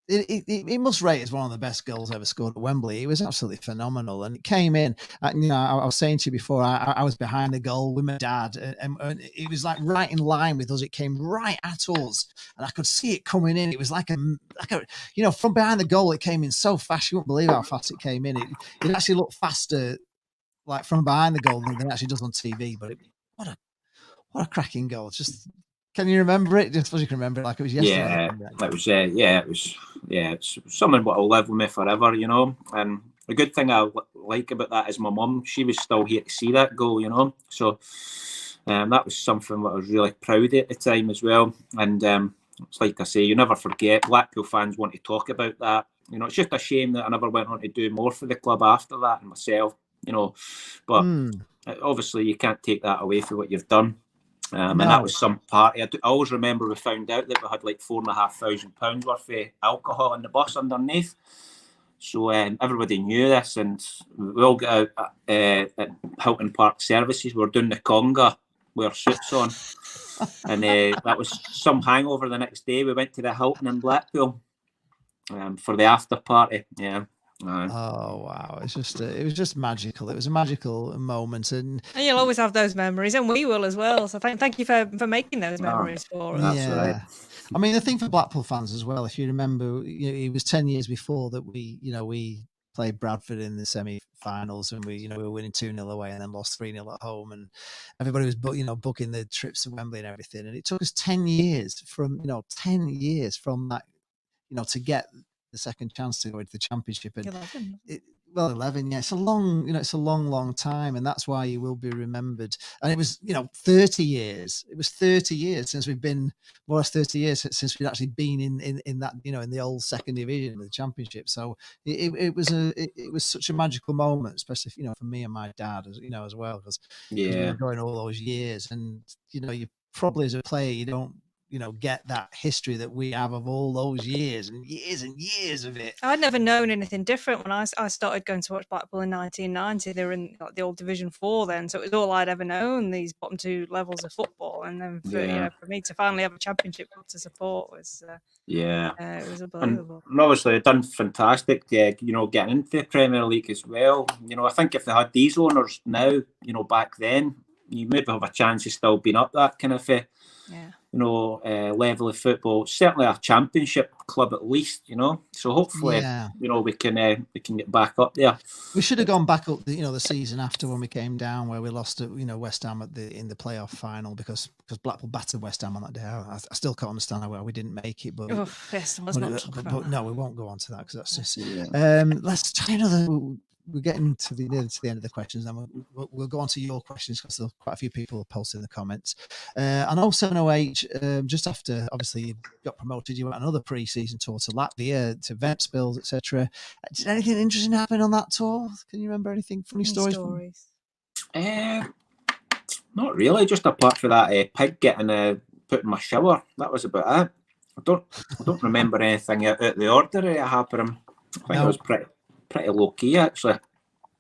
it must rate as one of the best goals ever scored at Wembley. It was absolutely phenomenal, and it came in. I was saying to you before, I was behind the goal with my dad, and it was like right in line with us. It came right at us, and I could see it coming in. It was like a from behind the goal, it came in so fast. You wouldn't believe how fast it came in. It actually looked faster, like from behind the goal, than it actually does on TV. But what a cracking goal! Just. Can you remember it? Just as you can remember it like it was yesterday. It's something what will live with me forever, And the good thing I like about that is my mum, she was still here to see that goal, So that was something that I was really proud of at the time as well. And it's like I say, you never forget. Blackpool fans want to talk about that. It's just a shame that I never went on to do more for the club after that and myself, But obviously you can't take that away from what you've done. And that was some party. I always remember we found out that we had like £4,500 worth of alcohol in the bus underneath. So everybody knew this, and we all got out at Hilton Park Services. We were doing the conga with our suits on, and that was some hangover the next day. We went to the Hilton in Blackpool for the after party. Yeah. Oh wow! It was just magical. It was a magical moment, and you'll always have those memories, and we will as well. So thank you for making those memories for us. Yeah, right. I mean, the thing for Blackpool fans as well, if you remember, it was 10 years before that we played Bradford in the semi-finals, and we were winning 2-0 away, and then lost 3-0 at home, and everybody was booking the trips to Wembley and everything, and it took us 10 years from that, to get the second chance to go into the championship. And 11, yeah, it's a long time, and that's why you will be remembered. And it was 30 years. It was 30 years since we've been, more or less 30 years since we'd actually been in that, in the old second division of the championship. So it was such a magical moment, especially for me and my dad, as well, because we were going all those years, and you probably as a player you don't get that history that we have of all those years and years of it. I'd never known anything different when I started going to watch Blackpool in 1990. They were in the old Division 4 then, so it was all I'd ever known, these bottom two levels of football. And then for me to finally have a championship club to support was it was unbelievable. And obviously they've done fantastic, getting into the Premier League as well. I think if they had these owners now, back then, you maybe have a chance of still being up that kind of level of football. Certainly a championship club at least, So hopefully, we can get back up there. We should have gone back up, the season after when we came down, where we lost to West Ham in the playoff final because Blackpool battered West Ham on that day. I still can't understand why we didn't make it, but let's not talk about that. No, we won't go on to that because that's just. Let's try another. We're getting to the end of the questions, and we'll go on to your questions because there's quite a few people posting in the comments. And also 708, just after obviously you got promoted, you went on another pre-season tour to Latvia, to Ventspils, etc. Did anything interesting happen on that tour? Can you remember anything funny stories? Not really. Just apart from that pig getting put in my shower. That was about it. I don't remember anything out of the ordinary that happened. I think it was pretty low key, actually.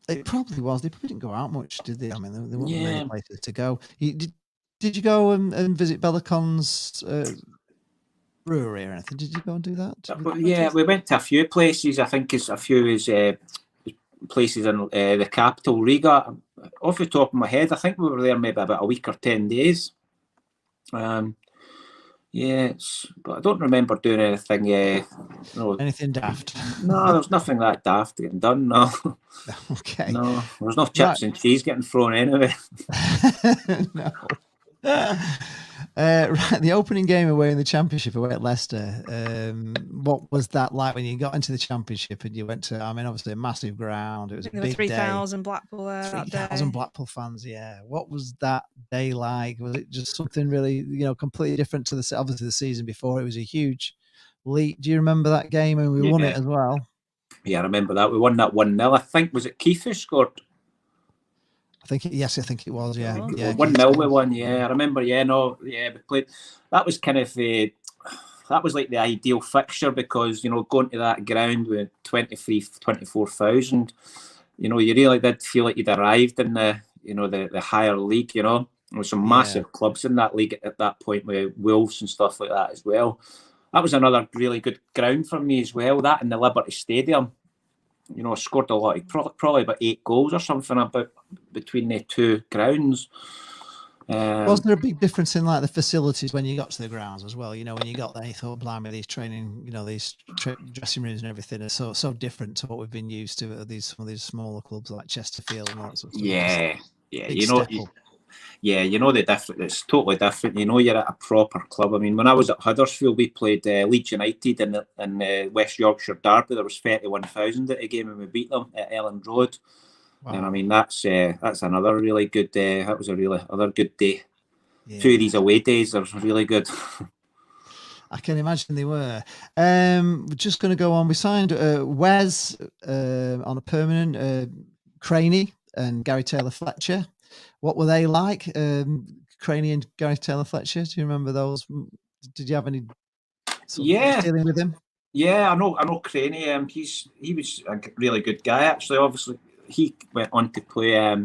It probably was. They probably didn't go out much, did they? I mean, there weren't many places to go. Did you go and visit Bellacon's brewery or anything? Did you go and do that? We went to a few places. I think it's a few places in the capital, Riga. Off the top of my head, I think we were there maybe about a week or 10 days. But I don't remember doing anything. Anything daft? No, there's nothing that daft getting done. No. Okay. No, there's no chips and cheese getting thrown anyway. No. Right, the opening game away in the Championship away at Leicester. What was that like when you got into the Championship and you went to? I mean, obviously a massive ground. It was a big day. 3,000 Blackpool there. 3,000 Blackpool fans. Yeah. What was that day like? Was it just something really, completely different to obviously the season before? It was a huge leap. Do you remember that game? And we won it as well. Yeah, I remember that. We won that 1-0. I think was it Keith who scored? I think it was. Yeah, 1-0 we won. Yeah, I remember. We played. That was kind of that was like the ideal fixture because going to that ground with 24,000, you really did feel like you'd arrived in the higher league. There were some massive clubs in that league at that point with Wolves and stuff like that as well. That was another really good ground for me as well. That in the Liberty Stadium. I scored a lot, probably about 8 goals or something between the two grounds. Was there a big difference in like the facilities when you got to the grounds as well? When you got there, you thought, blimey, these training, these dressing rooms and everything are so different to what we've been used to at some of these smaller clubs like Chesterfield and all that sort of stuff. The difference. It's totally different. You're at a proper club. I mean, when I was at Huddersfield, we played Leeds United in West Yorkshire Derby. There was 31,000 at a game, and we beat them at Elland Road. Wow. And I mean, that's another really good day. That was another good day. Yeah. 2 of these away days are really good. I can imagine they were. We're just going to go on. We signed Wes on a permanent, Craney and Gary Taylor-Fletcher. What were they like? Craney and Gary Taylor-Fletcher. Do you remember those? Did you have any dealing with him? Yeah, I know Craney. He was a really good guy, actually. Obviously, he went on to play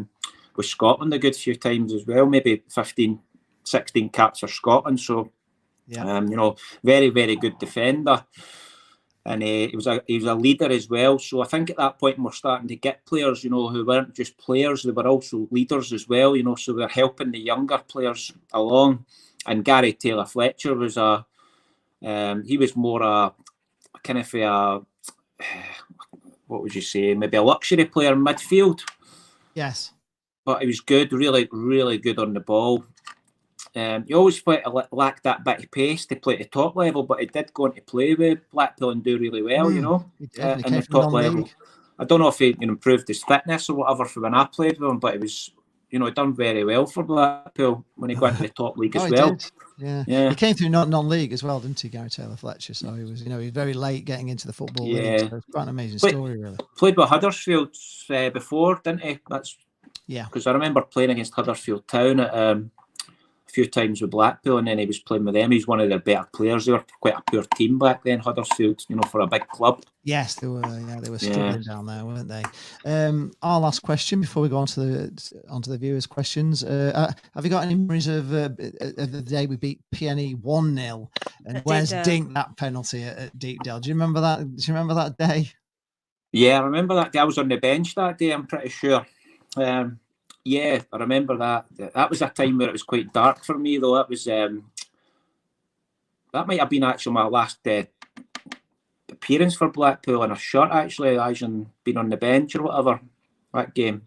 with Scotland a good few times as well, maybe 15, 16 caps for Scotland. So, very, very good defender. And he was a leader as well. So I think at that point we're starting to get players, who weren't just players, they were also leaders as well, so they're helping the younger players along. And Gary Taylor-Fletcher was he was more a kind of what would you say, maybe a luxury player in midfield. Yes. But he was good, really, really good on the ball. He always lacked that bit of pace to play at the top level, but he did go on to play with Blackpool and do really well, in the top level. I don't know if he improved his fitness or whatever for when I played with him, but he was, done very well for Blackpool when he got into the top league as well. Yeah. He came through non-league as well, didn't he, Gary Taylor-Fletcher? So he was, he was very late getting into the football league. So it's quite an amazing story, really. Played with Huddersfield before, didn't he? Because I remember playing against Huddersfield Town at. I few times with Blackpool, and then he was playing with them. He's one of their better players. They were quite a poor team back then, Huddersfield, for a big club. Yes, they were. Yeah, they were struggling down there, weren't they? Our last question before we go on to the viewers' questions. Have you got any memories of the day we beat PNE 1-0? And where's Dink that penalty at Deepdale? Do you remember that? Do you remember that day? Yeah, I remember that day. I was on the bench that day, I'm pretty sure. Yeah, I remember that. That was a time where it was quite dark for me, though. That was that might have been actually my last appearance for Blackpool in a shirt, actually, as in being on the bench or whatever, that game.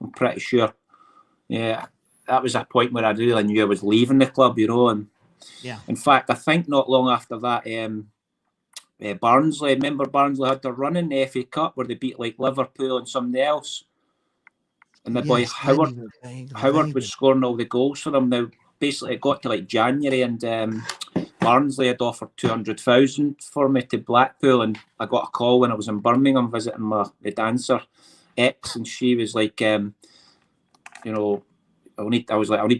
I'm pretty sure. Yeah, that was a point where I really knew I was leaving the club, and yeah. In fact, I think not long after that, Barnsley, remember Barnsley had their run in the FA Cup where they beat like Liverpool and somebody else. And the boy Howard was scoring all the goals for them. Now, basically, it got to like January, and Barnsley had offered 200,000 for me to Blackpool, and I got a call when I was in Birmingham visiting the dancer ex, and she was like, I need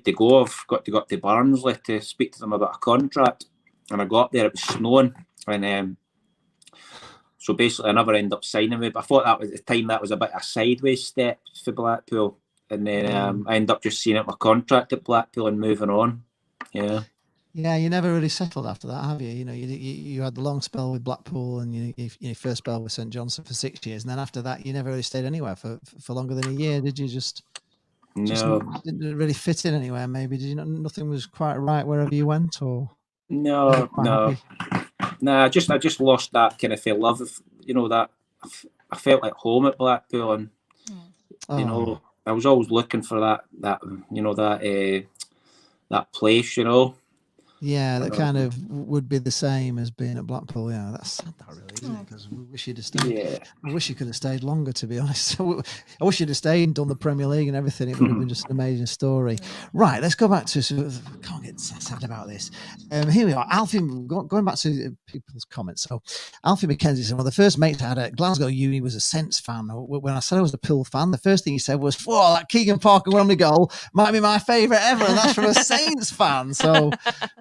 to go. I've got to go up to Barnsley to speak to them about a contract. And I got there, it was snowing, and so basically, I never ended up signing with. But I thought that was at the time that was a bit of a sideways step for Blackpool, and then I ended up just seeing out my contract at Blackpool and moving on. Yeah. Yeah, you never really settled after that, have you? You had the long spell with Blackpool, and your first spell with St Johnstone for 6 years, and then after that, you never really stayed anywhere for longer than a year, did you? Just didn't really fit in anywhere. Maybe did you? Nothing was quite right wherever you went, or no. I just lost that kind of love of that. I felt like home at Blackpool, and I was always looking for that place, Yeah, that kind of would be the same as being at Blackpool. Yeah, that's sad, that really, isn't it? Because we wish you'd have stayed. Yeah. I wish you could have stayed longer, to be honest. I wish you'd have stayed and done the Premier League and everything. It would have been just an amazing story. Right, let's go back to I can't get sad about this. Here we are. Alfie, going back to people's comments. So, Alfie McKenzie said, one of the first mates I had at Glasgow Uni was a Saints fan. When I said I was a Pool fan, the first thing he said was, "Whoa, that Keigan Parker Wembley goal might be my favourite ever," and that's from a Saints fan. So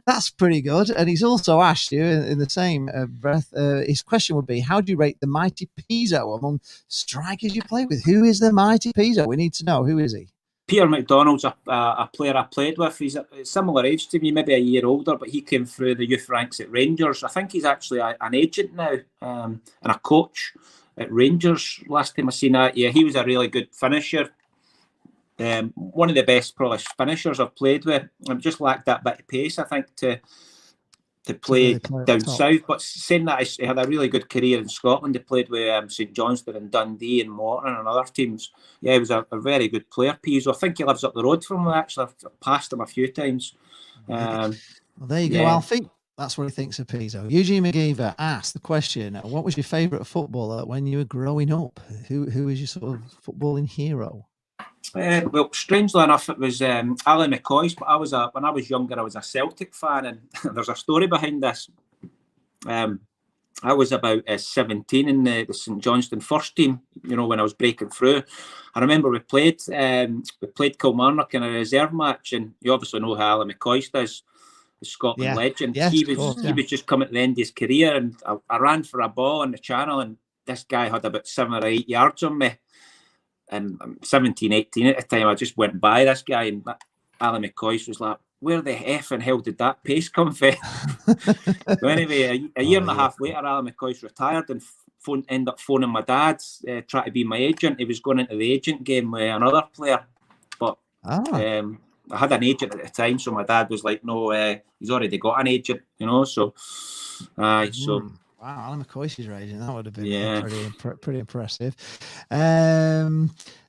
that's pretty good. And he's also asked you in the same breath, his question would be, how do you rate the mighty Pizzo among strikers you play with? Who is the mighty Pizzo? We need to know. Who is he? Peter McDonald's a player I played with. He's a similar age to me, maybe a year older, but he came through the youth ranks at Rangers. I think he's actually an agent now and a coach at Rangers. Last time I seen that, yeah, he was a really good finisher. One of the best probably finishers I've played with. I've just lacked that bit of pace, I think, to play down south. But saying that, he had a really good career in Scotland. He played with St Johnstone and Dundee and Morton and other teams. Yeah, he was a very good player, Pizzo. I think he lives up the road from me, actually. I've passed him a few times. Well, there you go, Alfie. That's what he thinks of Pizzo. Eugene McGeever asked the question, what was your favourite footballer when you were growing up? Who was your sort of footballing hero? Well, strangely enough, it was Alan McCoy's. But when I was younger, I was a Celtic fan, and there's a story behind this. I was about 17 in the St Johnstone first team. When I was breaking through, I remember we played Kilmarnock in a reserve match, and you obviously know how Alan McCoy does, the Scotland legend. Yes, he was just coming to the end of his career, and I ran for a ball on the channel, and this guy had about 7 or 8 yards on me. And I'm 17, 18 at the time. I just went by this guy, and Alan McCoy was like, "Where the effing hell did that pace come from?" So anyway, a year and a half later, Alan McCoy retired and ended up phoning my dad, trying to be my agent. He was going into the agent game with another player, but I had an agent at the time, so my dad was like, "No, he's already got an agent," So, wow, Alan McCoy's agent. That would have been pretty impressive.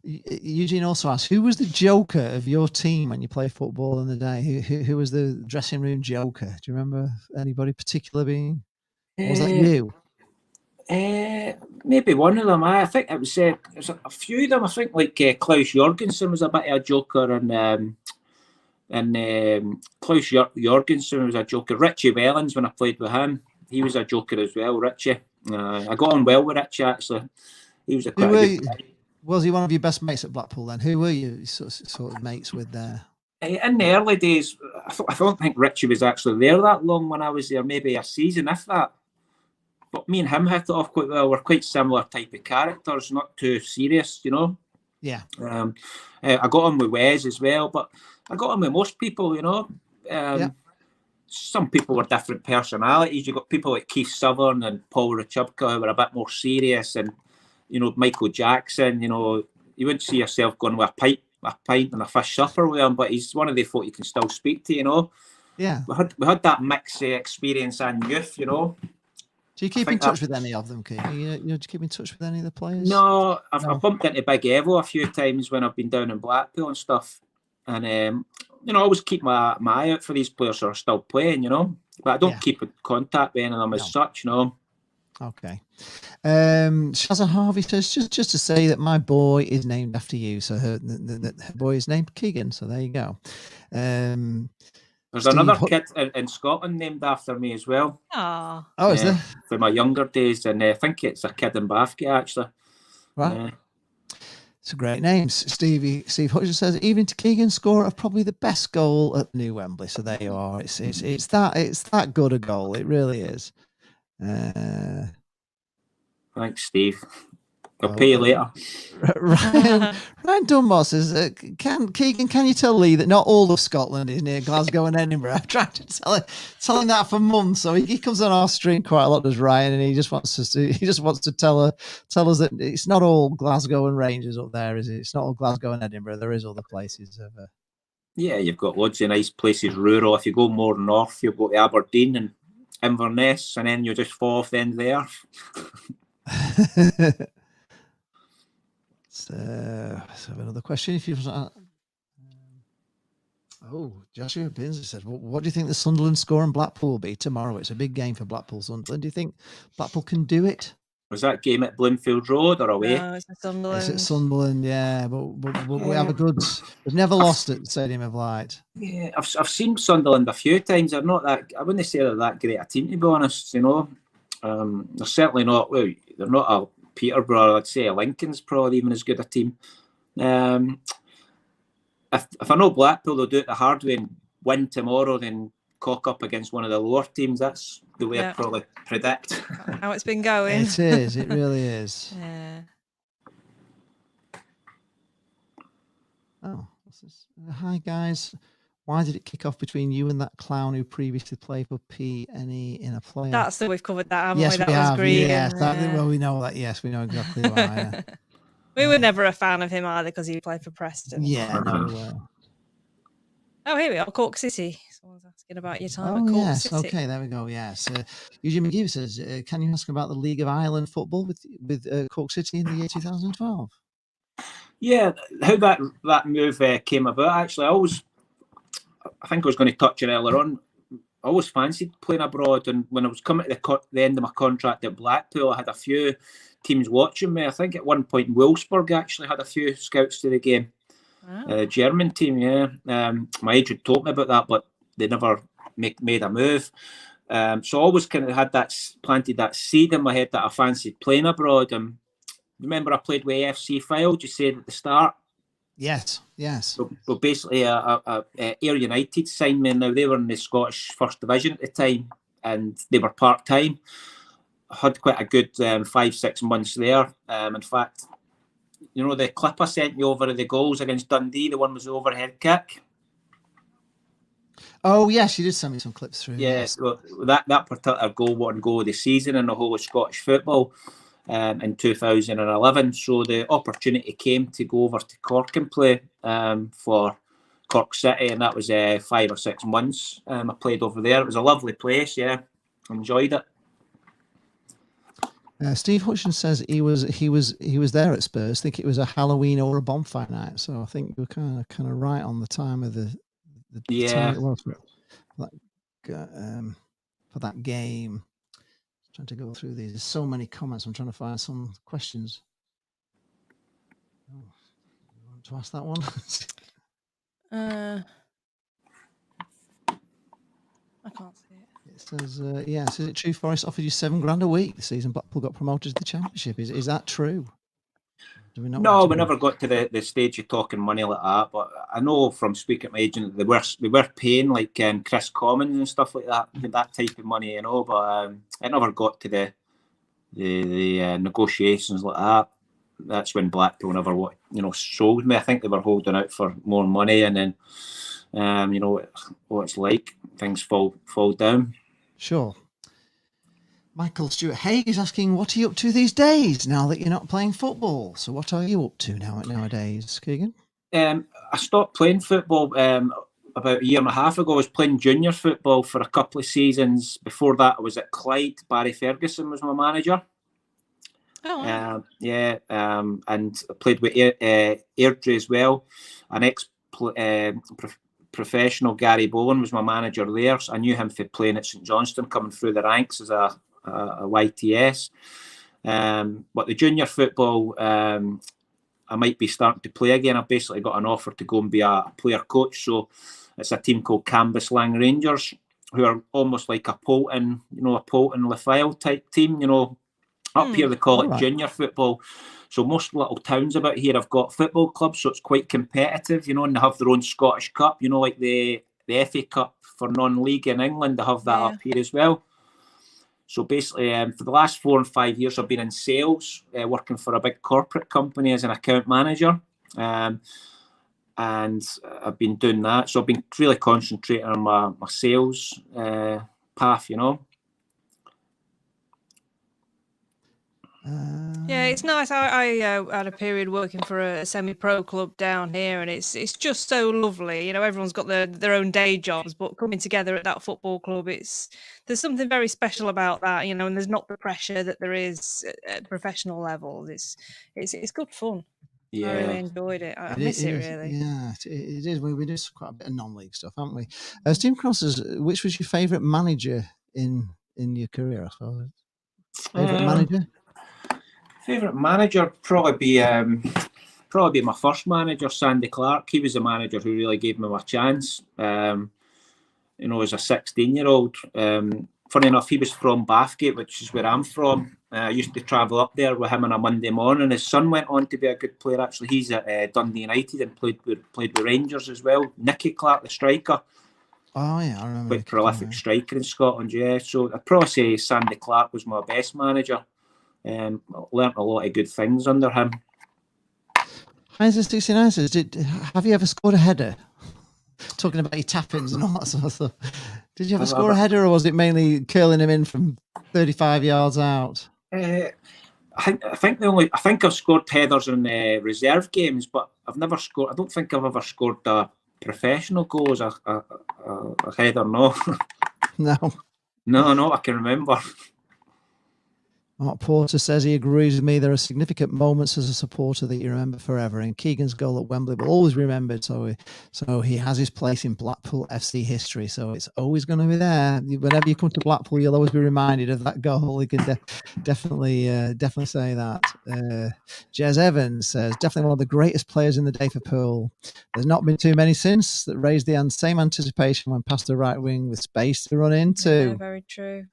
Eugene also asked, who was the joker of your team when you played football in the day? Who was the dressing room joker? Do you remember anybody particular being? Or was that you? Maybe one of them. I think it was a few of them. I think like Klaus Jorgensen was a bit of a joker, and Klaus Jorgensen was a joker. Richie Wellens, when I played with him, he was a joker as well, Richie. I got on well with Richie, actually. He was a quite good guy. Was he one of your best mates at Blackpool then? Who were you sort of mates with there? In the early days, I don't think Richie was actually there that long when I was there, maybe a season, if that. But me and him hit it off quite well. We're quite similar type of characters, not too serious, you know. Yeah. I got on with Wes as well, but I got on with most people, you know. Some people were different personalities. You got people like Keith Southern and Paul Rachubka who were a bit more serious, and you know, Michael Jackson. You know, you wouldn't see yourself going with a pint and a fish supper with him, but he's one of the folk you can still speak to. You know, yeah. We had that mix of experience and youth. You know. Do you keep in touch with any of them, Keith? Do you keep in touch with any of the players? No, I've bumped into Big Evo a few times when I've been down in Blackpool and stuff, and you know, I always keep my eye out for these players who are still playing, you know, but I don't keep in contact with any of them as such, you know. Okay. Shazza Harvey says, just to say that my boy is named after you. So her boy is named Keigan. So there you go. There's another kid in Scotland named after me as well. Oh, is there? For my younger days, and I think it's a kid in Bathgate, actually. Right. It's a great name. Steve Hutchins says, even to Keigan, scorer of probably the best goal at New Wembley. So there you are. It's that good a goal. It really is. Thanks, Steve. I'll pay you later. Ryan Dunbar says, Keigan, can you tell Lee that not all of Scotland is near Glasgow and Edinburgh? I've tried to tell him that for months. So he comes on our stream quite a lot, does Ryan, and he just wants to tell us that it's not all Glasgow and Rangers up there, is it? It's not all Glasgow and Edinburgh. There is other places. Yeah, you've got loads of nice places rural. If you go more north, you'll go to Aberdeen and Inverness, and then you just fall off the end of the earth. Let's have another question. If you, Joshua Binns said, "What do you think the Sunderland score in Blackpool will be tomorrow? It's a big game for Blackpool. Sunderland. Do you think Blackpool can do it?" Was that game at Bloomfield Road or away? No, it's at Sunderland. It's at Sunderland, yeah. But we have a good. We've never lost at Stadium of Light. Yeah, I've seen Sunderland a few times. They're not that. I wouldn't say they're that great a team, to be honest. You know, they're certainly not. Well, they're not a Peterborough. I'd say Lincoln's probably even as good a team. If I know Blackpool, they'll do it the hard way and win tomorrow, then cock up against one of the lower teams. That's the way I'd probably predict. How it's been going. It is. It really is. Yeah. Oh, what's this? Hi guys. Why did it kick off between you and that clown who previously played for PNE in a playoff? That's we've covered that, haven't yes, we? That we was have. Green. Yes, well, we know that. Yes, we know exactly why. Yeah. We were never a fan of him either because he played for Preston. Yeah, no. Oh, here we are, Cork City. Someone's asking about your time at Cork City. Okay, there we go. Yes. Eugene McGee says, can you ask about the League of Ireland football with Cork City in the year 2012? Yeah, how that move came about. Actually, I think I was going to touch it earlier on. I always fancied playing abroad, and when I was coming to the end of my contract at Blackpool, I had a few teams watching me. I think at one point Wolfsburg actually had a few scouts to the game. Wow. German team, yeah. My agent told me about that, but they never made a move. So I always kind of had planted that seed in my head that I fancied playing abroad. Remember I played with AFC Fylde, you said at the start? Yes. So basically, Ayr United signed me. Now they were in the Scottish First Division at the time, and they were part-time. I had quite a good 5-6 months there. In fact, you know the clip I sent you over of the goals against Dundee, the one was the overhead kick. Oh yes, you did send me some clips through. Yes, well, that particular goal, one goal of the season in the whole of Scottish football. In 2011, so the opportunity came to go over to Cork and play for Cork City, and that was 5 or 6 months. I played over there. It was a lovely place. Yeah, enjoyed it. Steve Hutchins says he was there at Spurs. I think it was a Halloween or a bonfire night. So I think you were kind of right on the time of the time it was for that game. Trying to go through these. There's so many comments. I'm trying to find some questions. Oh, you want to ask that one? I can't see it. It says, is it true Forest offered you $7,000 a week this season? Blackpool got promoted to the Championship. Is that true? Do we not? No, we never got to the stage of talking money like that. But I know from speaking to my agent, they were paying like Chris Commons and stuff like that, with that type of money, you know. But it never got to the negotiations like that. That's when Blackpool never sold me. I think they were holding out for more money, and then you know what it's like. Things fall down. Sure. Michael Stewart Haig is asking, what are you up to these days now that you're not playing football? So what are you up to nowadays, Keigan? I stopped playing football about a year and a half ago. I was playing junior football for a couple of seasons. Before that, I was at Clyde. Barry Ferguson was my manager. Oh, wow. And I played with Airdrie as well. An professional Gary Bowen was my manager there. So I knew him for playing at St Johnstone, coming through the ranks as a YTS. But the junior football, I might be starting to play again. I've basically got an offer to go and be a player coach. So it's a team called Cambuslang Rangers, who are almost like a Polton Lafayette type team, you know. Up here they call it junior football. So most little towns about here have got football clubs, so it's quite competitive, you know, and they have their own Scottish Cup, you know, like the FA Cup for non-league in England, they have that up here as well. So basically, for the last 4 and 5 years, I've been in sales, working for a big corporate company as an account manager. And I've been doing that. So I've been really concentrating on my sales path, you know. Yeah, it's nice. I had a period working for a semi-pro club down here, and it's just so lovely. You know, everyone's got their own day jobs, but coming together at that football club, there's something very special about that. You know, and there's not the pressure that there is at professional levels. It's good fun. Yeah. I really enjoyed it. I miss it really. Yeah, it is. We do quite a bit of non-league stuff, haven't we? Steve Cross, which was your favourite manager in your career? I suppose. Favourite manager. Favourite manager probably be my first manager, Sandy Clark. He was the manager who really gave me my chance. You know, as a 16-year-old. Funny enough, he was from Bathgate, which is where I'm from. I used to travel up there with him on a Monday morning. His son went on to be a good player. Actually, he's at Dundee United and played with Rangers as well. Nicky Clark, the striker. Oh yeah, I remember. Quite prolific striker in Scotland. Yeah, so I'd probably say Sandy Clark was my best manager. Learned a lot of good things under him. Heinz 69 says, have you ever scored a header? Talking about your tap-ins and all that sort of stuff. Did you ever score a header, or was it mainly curling him in from 35 yards out? I think I've scored headers in reserve games, but I've never scored. I don't think I've ever scored a professional goal as a header. No. No, I can remember. Mark Porter says he agrees with me. There are significant moments as a supporter that you remember forever, and Keigan's goal at Wembley will always be remembered. So he has his place in Blackpool FC history. So it's always going to be there. Whenever you come to Blackpool, you'll always be reminded of that goal. You can definitely say that. Jez Evans says, definitely one of the greatest players in the day for Poole. There's not been too many since that raised the same anticipation when past the right wing with space to run into. Yeah, very true.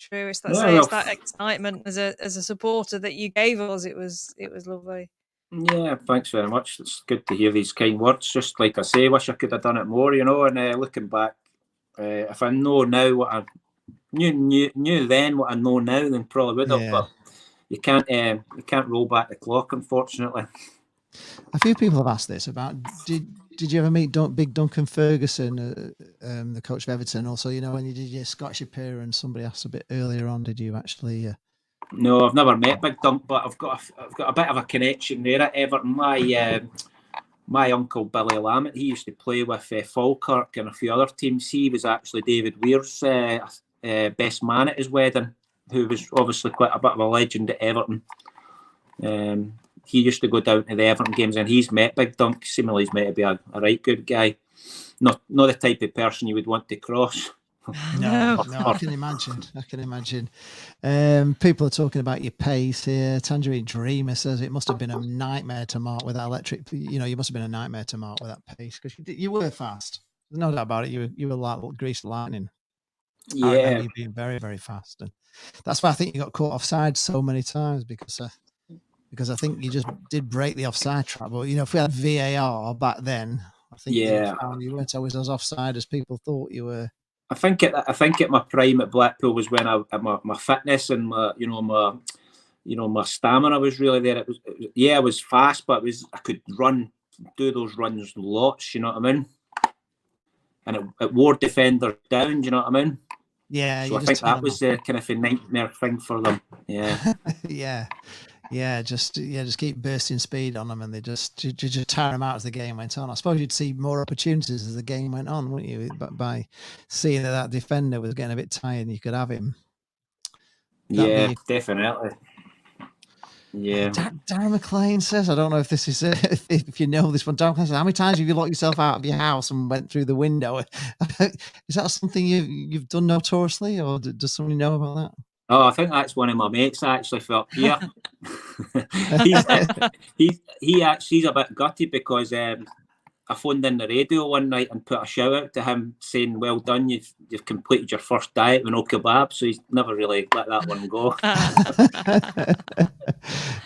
True. It's that excitement as a supporter that you gave us. It was lovely. Yeah, thanks very much. It's good to hear these kind words. Just like I say, wish I could have done it more, you know. And looking back, if I know now what I knew then, what I know now, then probably would have. Yeah. But you can't roll back the clock, unfortunately. A few people have asked this about did you ever meet Big Duncan Ferguson, the coach of Everton? Also, you know, when you did your Scottish appearance, somebody asked a bit earlier on, did you actually? No, I've never met Big Dunk, but I've got a bit of a connection there at Everton. My uncle Billy Lamont, he used to play with Falkirk and a few other teams. He was actually David Weir's best man at his wedding, who was obviously quite a bit of a legend at Everton. He used to go down to the Everton games, and he's met Big Dunk. Seemingly he's meant to be a right good guy. Not the type of person you would want to cross. No, I can imagine. People are talking about your pace here. Tangerine Dreamer says it must have been a nightmare to mark with that electric. You know, you must have been a nightmare to mark with that pace because you were fast. There's no doubt about it. You were like greased lightning. Yeah, I remember you being very, very fast, and that's why I think you got caught offside so many times because. because I think you just did break the offside trap. But if we had VAR back then, I think you weren't always as offside as people thought you were. I think at my prime at Blackpool was when my fitness and my stamina was really there. I was fast, but I could do those runs lots. You know what I mean? And it wore defenders down. You know what I mean? Yeah. So I think that was kind of a nightmare thing for them. Yeah. Yeah, just keep bursting speed on them, and they just tire them out as the game went on. I suppose you'd see more opportunities as the game went on, wouldn't you? But by seeing that defender was getting a bit tired, and you could have him. Definitely. Yeah. Darren McLean says, I don't know if this is if you know this one. Darren McLean says, how many times have you locked yourself out of your house and went through the window? Is that something you've done notoriously, or does somebody know about that? Oh, I think that's one of my mates actually for up here. He's a bit gutted because I phoned in the radio one night and put a shout out to him saying, "Well done, you've completed your first diet with no kebab." So he's never really let that one go.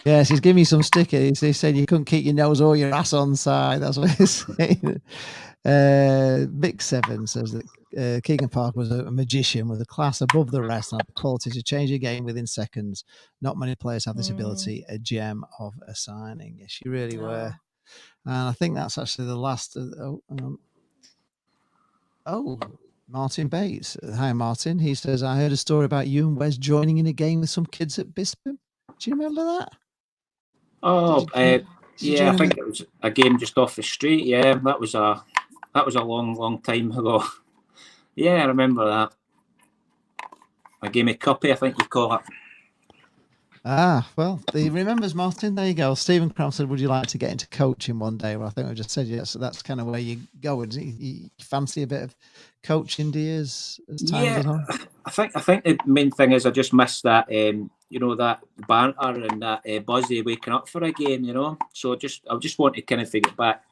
Yes, he's giving me some stickers. He said you couldn't keep your nose or your ass on side. That's what he's saying. Mick Seven says that Keigan Parker was a magician with a class above the rest and had the quality to change a game within seconds. Not many players have this ability. A gem of a signing. Yes, you really were. And I think that's actually the last. Martin Bates. Hi, Martin. He says, I heard a story about you and Wes joining in a game with some kids at Bisping. Do you remember that? Oh, I think it was a game just off the street. Yeah, that was a long time ago. Yeah, I remember that. A game of cuppy, I think you call it. Well, he remembers, Martin. There you go. Stephen Crown said, would you like to get into coaching one day? Well, I think I just said yes. So that's kind of where you go. You fancy a bit of coaching, do you, as time goes on? I think the main thing is I just miss that, that banter and that buzzy waking up for a game, So I just want to kind of get back.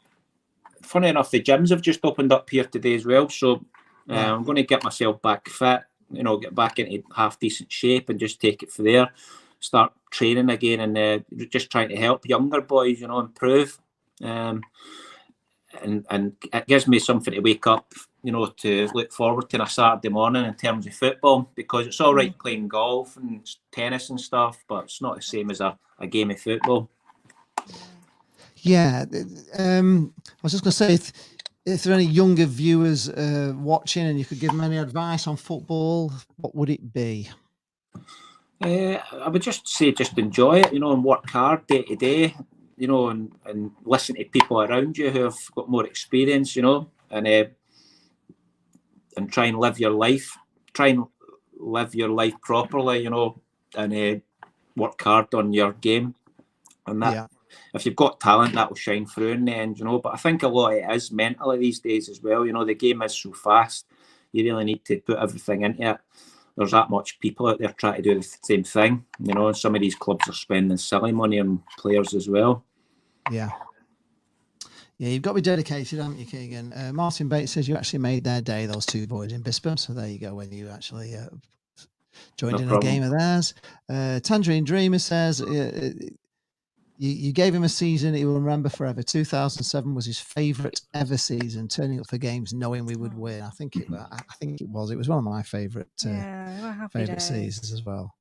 Funny enough, the gyms have just opened up here today as well. So I'm going to get myself back fit, get back into half decent shape and just take it from there. Start training again and just trying to help younger boys, improve. And it gives me something to wake up, to look forward to on a Saturday morning in terms of football, because it's all right playing golf and tennis and stuff, but it's not the same as a game of football. Yeah. I was just going to say, if there are any younger viewers watching and you could give them any advice on football, what would it be? I would just say just enjoy it, and work hard day to day, and listen to people around you who have got more experience, and try and live your life. Try and live your life properly, and work hard on your game. And that, if you've got talent, that will shine through in the end, But I think a lot of it is mentally these days as well. The game is so fast. You really need to put everything into it. There's that much people out there trying to do the same thing, and some of these clubs are spending silly money on players as well. Yeah, you've got to be dedicated, haven't you, Keigan? Martin Bates says you actually made their day, those two boys in Bisping. So there you go, when you actually joined in a game of theirs. Tangerine Dreamer says you gave him a season he will remember forever. 2007 was his favourite ever season, turning up for games knowing we would win. I think it was. It was one of my favourite seasons as well.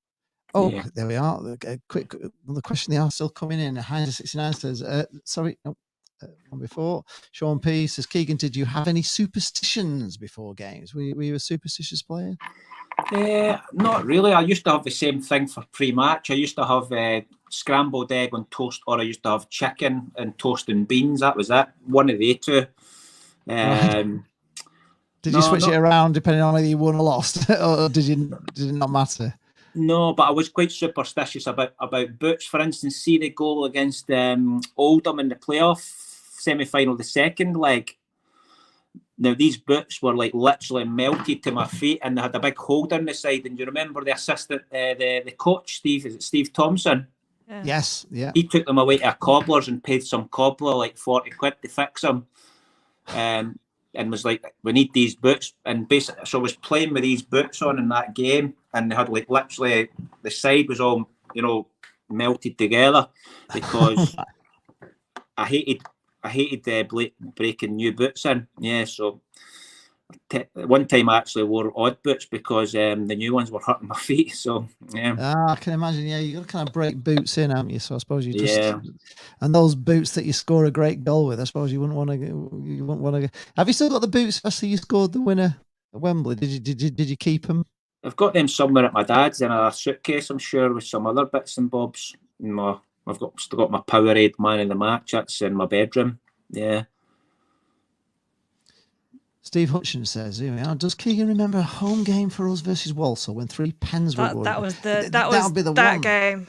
There we are. Quick, another question. They are still coming in. Heinz 69 says, one before. Sean P says, Keigan, did you have any superstitions before games? Were you a superstitious player? Not really. I used to have the same thing for pre-match. I used to have scrambled egg on toast, or I used to have chicken and toast and beans. That was it. One of the two. Did you switch it around depending on whether you won or lost, or did it not matter? No, but I was quite superstitious about boots. For instance, see the goal against Oldham in the playoff semi-final, the second leg. Now, these boots were like literally melted to my feet, and they had a big hole down the side. And you remember the assistant, the coach, Steve, is it Steve Thompson? Yeah. Yes, yeah. He took them away to a cobbler's and paid some cobbler like 40 quid to fix them. And was like, we need these boots. And basically, so I was playing with these boots on in that game, and they had like literally, the side was all, melted together because I hated breaking new boots in. Yeah, so one time I actually wore odd boots because the new ones were hurting my feet. So yeah. I can imagine. Yeah, you got to kind of break boots in, haven't you? So I suppose you just and those boots that you score a great goal with. I suppose you wouldn't want to. You wouldn't want to. Have you still got the boots? Especially you scored the winner at Wembley. Did you keep them? I've got them somewhere at my dad's in a suitcase, I'm sure, with some other bits and bobs. I've still got my Powerade man of the match. That's in my bedroom. Yeah. Steve Hutchins says, does Keigan remember a home game for us versus Walsall when 3 pens were awarded? That would be the one game.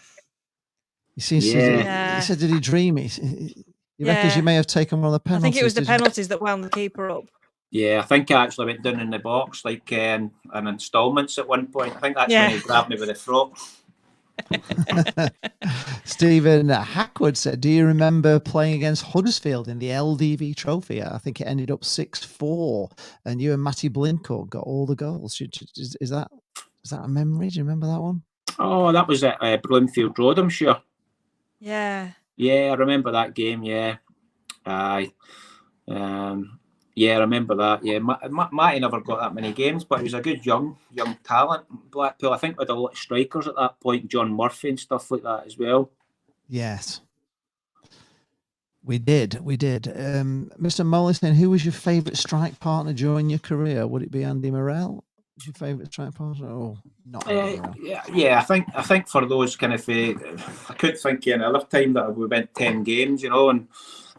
You see, he said, did he dream it? He reckons you may have taken one of the penalties. I think it was the penalties that wound the keeper up. Yeah, I think I actually went down in the box like in instalments at one point. I think that's when he grabbed me with the throat. Stephen Hackwood said, do you remember playing against Huddersfield in the LDV Trophy? I think it ended up 6-4 and you and Matty Blincourt got all the goals. Is that a memory? Do you remember that one? Oh, that was at Bloomfield Road, I'm sure. Yeah. Yeah, I remember that game, yeah. Aye. Yeah, I remember that. Yeah, Matty never got that many games, but he was a good young talent. Blackpool, I think, we had a lot of strikers at that point, John Murphy and stuff like that as well. Yes, we did. Mr. Molly saying, who was your favourite strike partner during your career? Would it be Andy Morrell? Was your favourite strike partner? Oh, not yeah. I think for those kind of, I couldn't think of another time that we went 10 games, and.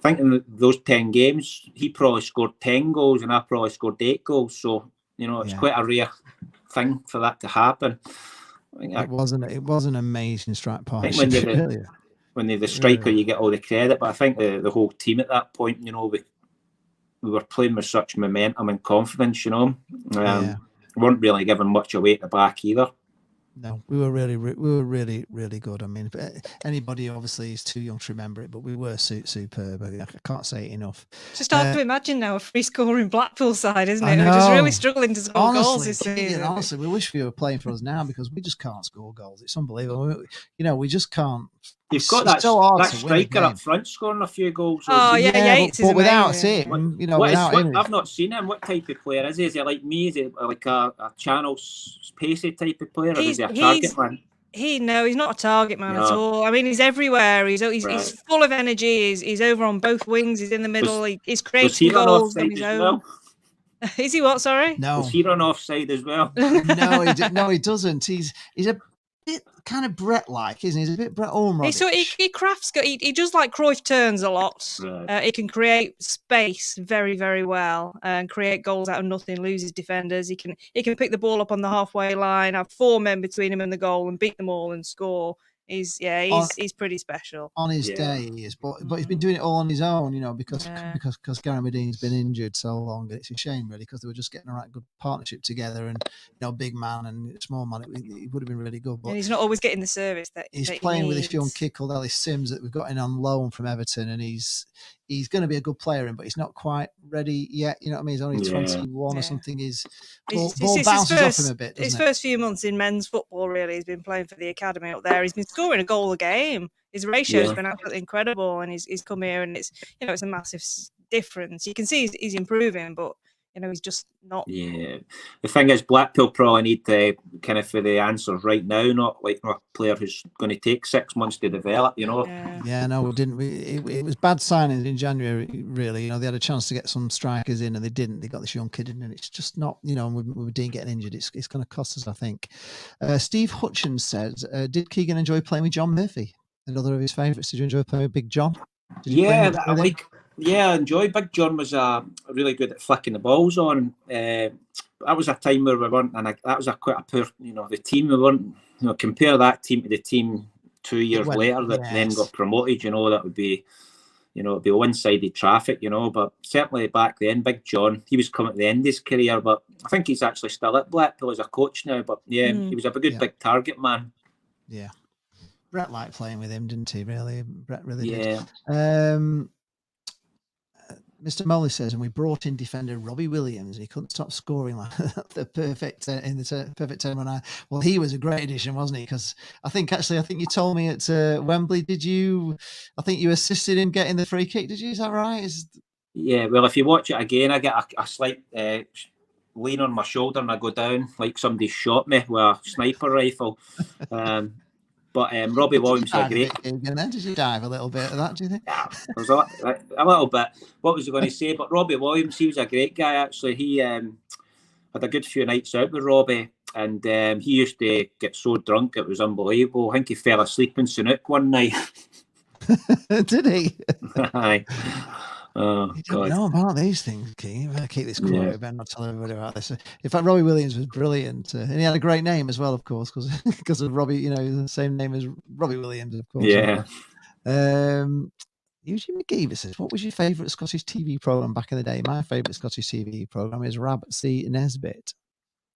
I think in those 10 games, he probably scored 10 goals and I probably scored 8 goals. So, it's quite a rare thing for that to happen. It was an amazing strike partnership. When you're the striker, you get all the credit. But I think the whole team at that point, we were playing with such momentum and confidence, We weren't really giving much away at the back either. No, we were really, really good. I mean, anybody obviously is too young to remember it, but we were superb. I can't say it enough. Just hard to imagine now a free scoring Blackpool side, isn't it? We're just really struggling to score goals this season. Honestly, we wish we were playing for us now because we just can't score goals. It's unbelievable. We just can't. You've got that striker up front scoring a few goals. Oh, Yates is without amazing. him, without him. I've not seen him. What type of player is he? Is he like me? Is he like a channel pacey type of player, or is he a target man? He's not a target man at all. I mean, he's everywhere. He's full of energy. He's over on both wings. He's in the middle. He's creating goals on his own. Well? Is he what? Sorry. No. Does he run offside as well? No, he doesn't. He's a bit kind of Brett-like, isn't he? He's a bit Brett Ormrod. So he crafts. He does like Cruyff turns a lot. Right. He can create space very, very well and create goals out of nothing. Loses defenders. He can pick the ball up on the halfway line, have 4 men between him and the goal, and beat them all and score. He's pretty special. On his day, he is, but he's been doing it all on his own, because Gary Madine's been injured so long. It's a shame, really, because they were just getting a right good partnership together, and big man and small man, it would have been really good. But and he's not always getting the service that he's playing with this young kid called Ellis Sims that we've got in on loan from Everton, and he's going to be a good player, but he's not quite ready yet. You know what I mean? He's only 21 or something. His ball bounces off him a bit. His first few months in men's football, really, he's been playing for the academy up there. He's been scoring a goal a game. His ratio has been absolutely incredible, and he's come here, and it's a massive difference. You can see he's improving, but he's just not. Yeah, the thing is, Blackpool probably need to kind of for the answers right now, not like a player who's going to take 6 months to develop. Yeah, no, we didn't. It was bad signings in January. Really, they had a chance to get some strikers in, and they didn't. They got this young kid in, and it's just not. With Dean getting injured, it's going to cost us, I think. Steve Hutchins says, "Did Keigan enjoy playing with John Murphy? Another of his favourites. Did you enjoy playing with Big John?" I enjoyed. Big John was really good at flicking the balls on. That was a time where we weren't, and that was quite a poor. The team we weren't. Compare that team to the team 2 years later that then got promoted. That would be, it'd be one-sided traffic. But certainly back then, Big John, he was coming to the end of his career, but I think he's actually still at Blackpool as a coach now. But he was a good big target man. Yeah. Brett liked playing with him, didn't he? Really, Brett really did. Mr. Molly says, and we brought in defender Robbie Williams, and he couldn't stop scoring like the perfect in the perfect 10 run. Well, he was a great addition, wasn't he? Because I think you told me at Wembley, did you? I think you assisted in getting the free kick. Did you? Is that right? Yeah. Well, if you watch it again, I get a slight lean on my shoulder, and I go down like somebody shot me with a sniper rifle. But Robbie Williams was great. Did you dive a little bit of that, do you think? Yeah, there was a little bit. What was I going to say? But Robbie Williams, he was a great guy, actually. He had a good few nights out with Robbie, and he used to get so drunk, it was unbelievable. I think he fell asleep in Sanook one night. Did he? Aye. Oh, you don't know about these things, Keegan. You better keep this quiet. You better not tell everybody about this. In fact, Robbie Williams was brilliant, and he had a great name as well, of course, because of Robbie. The same name as Robbie Williams, of course. Yeah. Eugene McGeever says, "What was your favourite Scottish TV programme back in the day?" My favourite Scottish TV programme is Rab C. Nesbitt.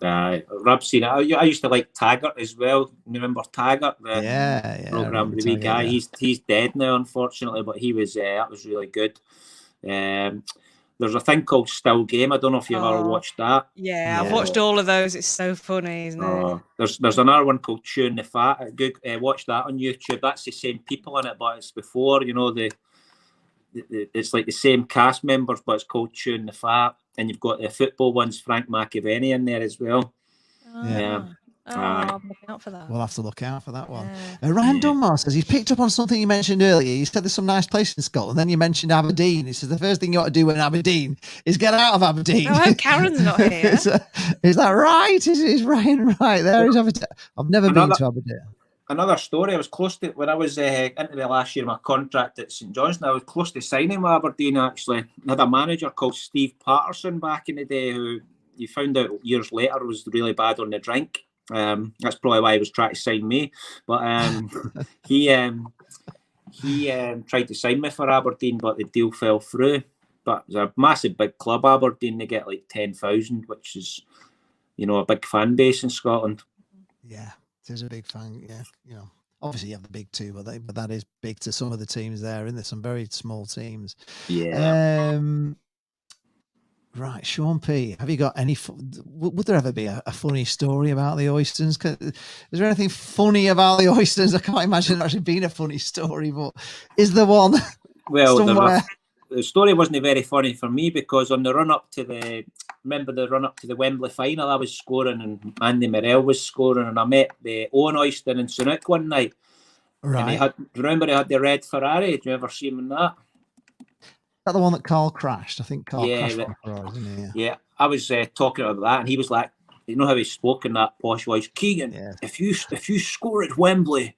Rab C. I used to like Taggart as well. Remember Taggart? The programme with the wee guy. Yeah. He's dead now, unfortunately, but he was that was really good. There's a thing called Still Game. I don't know if you've ever watched that. Yeah, I've watched all of those. It's so funny, isn't it? There's another one called Chewing the Fat. Watch that on YouTube. That's the same people in it, but it's before, it's like the same cast members, but it's called Chewing the Fat. And you've got the football ones, Frank McAvenny in there as well. I'm looking out for that. We'll have to look out for that one. Ryan Dunmore says he's picked up on something you mentioned earlier. You said there's some nice places in Scotland. Then you mentioned Aberdeen. He says the first thing you ought to do in Aberdeen is get out of Aberdeen. Oh, Karen's not here. Is that right? Is Ryan right there? Is Aberdeen? I've never been to Aberdeen. Another story. I was close to when I was into the last year of my contract at St Johnstone. I was close to signing with Aberdeen. Actually, I had a manager called Steve Patterson back in the day, who you found out years later was really bad on the drink. That's probably why he was trying to sign me, but he tried to sign me for Aberdeen, but the deal fell through. But it's a massive big club, Aberdeen. They get like 10,000, which is a big fan base in Scotland. Yeah, there's a big fan. Yeah, obviously you have the big two, but that is big to some of the teams there, and there's some very small teams. Yeah. Right, Sean P. Have you got any? Would there ever be a funny story about the Oysters? Is there anything funny about the Oysters? I can't imagine there actually being a funny story, but is there one? Well, the story wasn't very funny for me because on the run up to the Wembley final, I was scoring and Andy Morrell was scoring, and I met the Owen Oyster in Sanook one night. Right. And he had the red Ferrari. Did you ever see him in that? Is that the one that Carl crashed? I think Carl crashed one for us, isn't he? Yeah, I was talking about that, and he was like, you know how he spoke in that posh voice, Keigan, if you score at Wembley,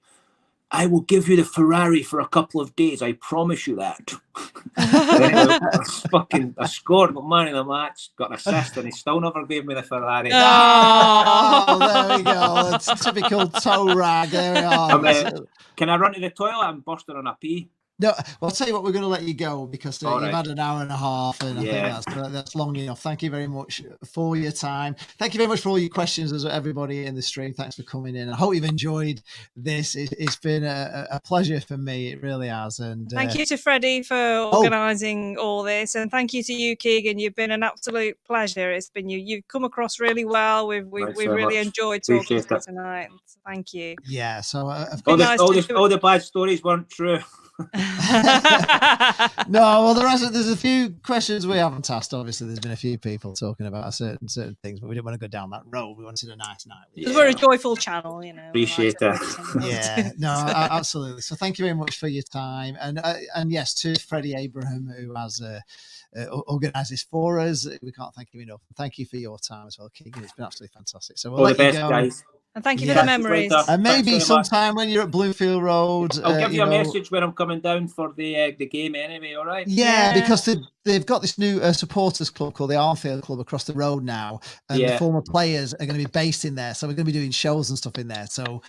I will give you the Ferrari for a couple of days. I promise you that. I scored, got man in the match, got an assist, and he still never gave me the Ferrari. Oh, there we go. That's typical toe rag. There we are. Can I run to the toilet? I'm bursting on a pee. No, well, I'll tell you what, we're going to let you go because you've had an hour and a half, and I think that's long enough. Thank you very much for your time. Thank you very much for all your questions, as everybody in the stream. Thanks for coming in. I hope you've enjoyed this. It's been a pleasure for me. It really has. And thank you to Freddie for organising all this, and thank you to you, Keigan. You've been an absolute pleasure. It's been you've come across really well. We've really enjoyed talking to you tonight. Thank you. Yeah. So all the bad stories weren't true. No, well, there's a few questions we haven't asked. Obviously, there's been a few people talking about certain things, but we didn't want to go down that road. We wanted a nice night. Because we're a joyful channel, Appreciate that. Yeah, no, absolutely. So thank you very much for your time, and yes, to Freddie Abraham, who has organised this for us. We can't thank you enough. Thank you for your time as well, Keigan. It's been absolutely fantastic. So we'll all the best, guys. And thank you for the memories. And maybe sometime when you're at Bluefield Road, I'll give you a message when I'm coming down for the game anyway. All right? Yeah, because they've got this new supporters club called the Armfield Club across the road now, and the former players are going to be based in there. So we're going to be doing shows and stuff in there. So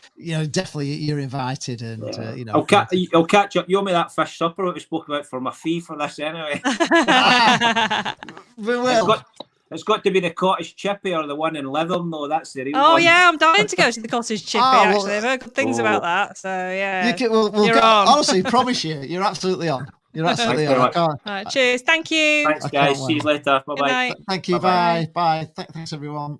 definitely you're invited, and I'll catch up. You owe me that fish supper that we spoke about for my fee for this anyway. We will. It's got to be the cottage chippy or the one in Lytham, though. That's the real one. one. Yeah, I'm dying to go to the cottage chippy, actually. I've heard good things about that. So, yeah. We'll honestly, promise you're absolutely on. You're absolutely Thanks very right. much. All right, cheers. Thank you. Thanks, I guys. can't See you wait. later. Bye Good bye. night. Thank you. Bye-bye. Bye. Bye. Thanks, everyone.